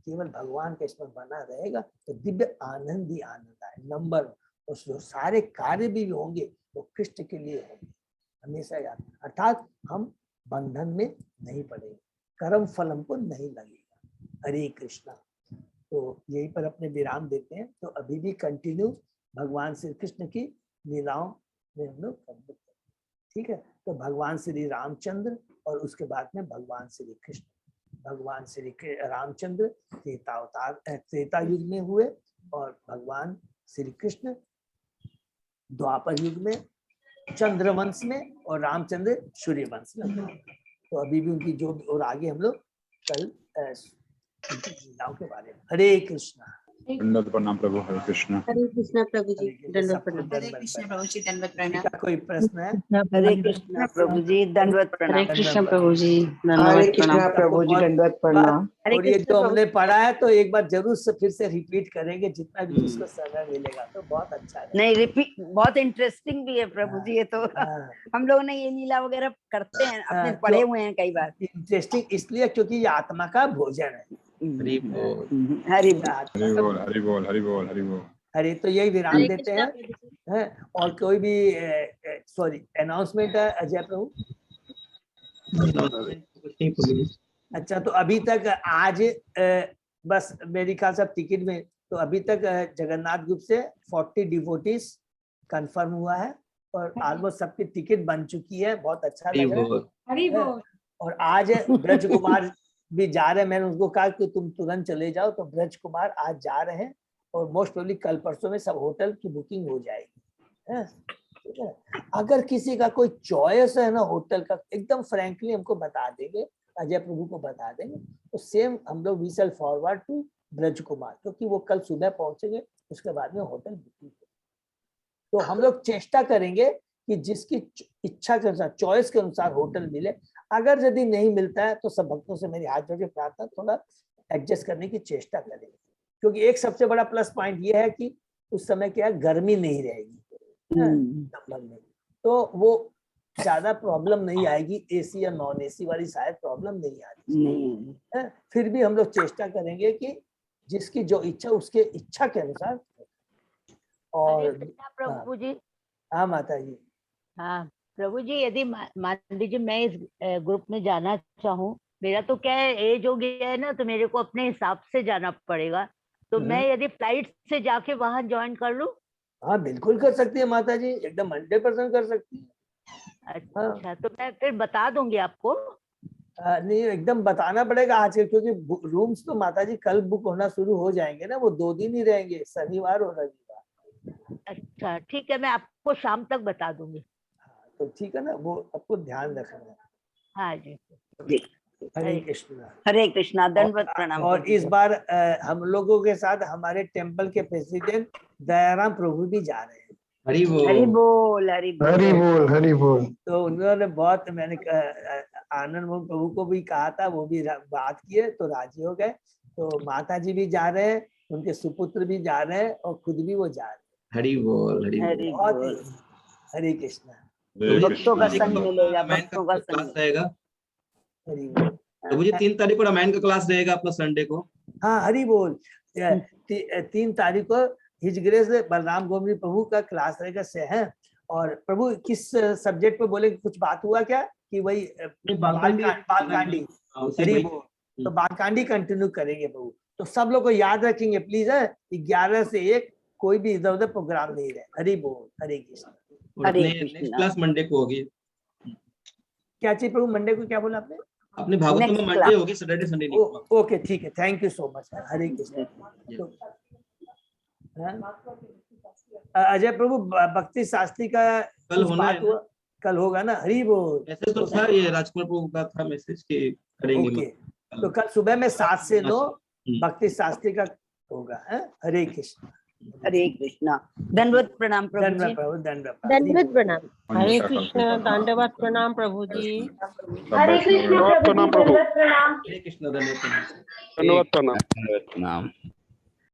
केवल भगवान का इसमें बना रहेगा तो दिव्य आनंद ही आनंद आए। नंबर और जो सारे कार्य भी होंगे वो कृष्ण के लिए होंगे हमेशा याद। अर्थात हम बंधन में नहीं पड़ेंगे, कर्म फल हमको नहीं लगेगा। हरे कृष्णा। तो यहीं पर अपने विराम देते हैं। तो अभी भी कंटिन्यू भगवान श्री कृष्ण की लीलाओं में हम लोग करते हैं। ठीक है, तो भगवान श्री रामचंद्र और उसके बाद में भगवान श्री कृष्ण। भगवान श्री रामचंद्र त्रेता युग में हुए और भगवान श्री कृष्ण द्वापर युग में चंद्रवंश में और रामचंद्र सूर्यवंश में। तो अभी भी उनकी जो और आगे हम लोग कल लीलाओं के बारे में। हरे कृष्णा। दंडवत प्रणाम प्रभु। हरे कृष्ण। हरे कृष्णा प्रभु जी, हरे कृष्ण, दंडवत सबको प्रणाम। दंडवत कृष्ण प्रणाम। प्रभु जी, दंडवत प्रणाम। का कोई प्रश्न है? हरे कृष्णा प्रभु जी, दंडवत प्रणाम। हरे कृष्ण प्रभु जी, हरे दंडवत कृष्णा प्रणाम। प्रभु जी, दंडवत प्रणाम। हरे और ये कृष्ण जो प्रभु हमने पढ़ा है तो एक बार जरूर से फिर से रिपीट करेंगे जितना भी हम्म। जिसको समय मिलेगा, तो बहुत अच्छा है। नहीं रिपीट, बहुत इंटरेस्टिंग भी है प्रभु जी ये तो। हाँ, हम लोग ने ये लीला वगैरह करते हैं, अपने हाँ, पढ़े जो- हुए हैं कई बार। इंटरेस्टिंग इसलिए क्योंकि ये आत्मा का भोजन है। हरि बोल। हरि ये बोल। आत्मा हरि का बोल, हरि बोल, हरि बोल, हरि बोल। हरे, तो यही विराम हरे देते कृष्णा हैं। प्रभु जी। हैं? और कोई भी सॉरी अनाउंसमेंट है अजय प्रभु? कुछ नहीं प्रभु जी। अच्छा, तो अभी तक आज बस मेरी ख्याल से टिकट में तो अभी तक जगन्नाथ ग्रुप से 40 डिवोटीज कंफर्म हुआ है और ऑलमोस्ट सबकी टिकट बन चुकी है। बहुत अच्छा हरि लग रहा है। बोल। हरि बोल। और आज ब्रज कुमार भी जा रहे हैं। मैंने उनको कहा कि तुम तुरंत चले जाओ, तो ब्रज कुमार आज जा रहे हैं और मोस्ट प्रोबेबली कल परसों में सब होटल की बुकिंग हो जाएगी। हैं? ठीक है। अगर किसी का कोई चॉइस है ना होटल का, एकदम फ्रैंकली हमको बता देंगे, अजय प्रभु को बता देंगे, तो सेम हम लोग we shall forward to Braj Kumar, क्योंकि वो कल सुबह पहुंचेंगे, उसके बाद में होटल बुकिंग। तो हम लोग चेष्टा करेंगे कि जिसकी इच्छा के अनुसार, चॉइस के अनुसार होटल मिले। अगर यदि नहीं मिलता है तो सब भक्तों से मेरी हाथ जोड़ के प्रार्थना, थोड़ा एडजस्ट करने की चेष्टा करेंगे, क्योंकि एक सबसे बड़ा प्लस पॉइंट ये है कि उस समय क्या है, गर्मी नहीं रहेगी नंबर में, तो वो ज्यादा प्रॉब्लम नहीं आएगी। एसी या नॉन एसी वाली शायद प्रॉब्लम नहीं आएगी। नहीं। फिर भी हम लोग चेष्टा करेंगे कि जिसकी जो इच्छा, उसके इच्छा के अनुसार। और हरे कृष्णा प्रभु जी। हाँ माता जी। हाँ प्रभु जी, यदि मान लीजिए मैं इस ग्रुप में जाना चाहूँ, मेरा तो क्या है एज हो गया है ना, तो मेरे को अपने हिसाब से जाना पड़ेगा। तो मैं यदि फ्लाइट से जाके वहां ज्वाइन कर लूँ? हाँ बिल्कुल कर सकती है माता जी, एकदम 100% कर सकती है। अच्छा, तो मैं फिर बता दूंगी आपको। नहीं, एकदम बताना पड़ेगा आज के, क्योंकि रूम्स तो माता जी कल बुक होना शुरू हो जाएंगे ना, वो 2 दिन ही रहेंगे, शनिवार और रविवार। अच्छा ठीक है, मैं आपको शाम तक बता दूंगी। हाँ, तो ठीक है ना, वो आपको ध्यान रखना है। हाँ जी जी। हरे कृष्ण। हरे कृष्णा, दंडवत प्रणाम। और इस बार हम लोगों के साथ हमारे टेम्पल के प्रेसिडेंट दयाराम प्रभु भी जा रहे हैं। हरि हरि बोल। बोल, हरि बोल। हरि बोल, हरि बोल। तो उन्होंने बहुत, मैंने आनंद मोहन प्रभु को भी कहा था, वो भी बात किए तो राजी हो गए। तो माता जी भी जा रहे हैं, उनके सुपुत्र भी जा रहे हैं और खुद भी वो जा रहे हैं। हरि बोल। हरि बोल। हरि बहुत बोल। ही हरे कृष्णा। हरे भक्तों का कृष्ण। संग मिलेगा, भक्तों का क्लास संग। रहेगा हरि बोल। प्रभु जी। 3 तारीख को रामायण का क्लास रहेगा अपना संडे को। हाँ हरि बोल। 3 तारीख को हिज ग्रेस बलराम गोमरी प्रभु का क्लास रहेगा से है। और प्रभु किस सब्जेक्ट पे बोले, कुछ बात हुआ क्या कि वही बालकांडी? हरि बोल। तो बालकांडी कंटिन्यू करेंगे प्रभु। तो सब लोग को याद रखेंगे प्लीज है, 11 से 1 कोई भी इधर उधर प्रोग्राम नहीं रहे। हरि बोल। हरे कृष्ण। और अपने नेक्स्ट क्लास मंडे को होगी। क्या चाहिए प्रभु? मंडे को क्या बोला आपने? अपने भागवत में Next मंडे class। होगी, सैटरडे संडे नहीं होगा। ओके ठीक है, थैंक यू सो मच। हरे कृष्ण। तो अजय प्रभु, भक्ति शास्त्री का कल कुछ होना बात है ना? हुआ? कल होगा ना? हरि बोल। मैसेज तो था, ये राजकुमार प्रभु का था मैसेज कि करेंगे। ओके, तो कल सुबह में 7 से 9 भक्ति शास्त्री का होगा। हरे कृष्ण। हरे कृष्णा, दंडवत प्रणाम प्रभु जी। दंडवत प्रभु, दंडवत दंडवत प्रणाम। हरे कृष्ण, दंडवत प्रणाम प्रभु जी। हरे कृष्ण प्रभु जी, हरे कृष्ण। धन्यवाद। धन्यवाद प्रणाम। नाम।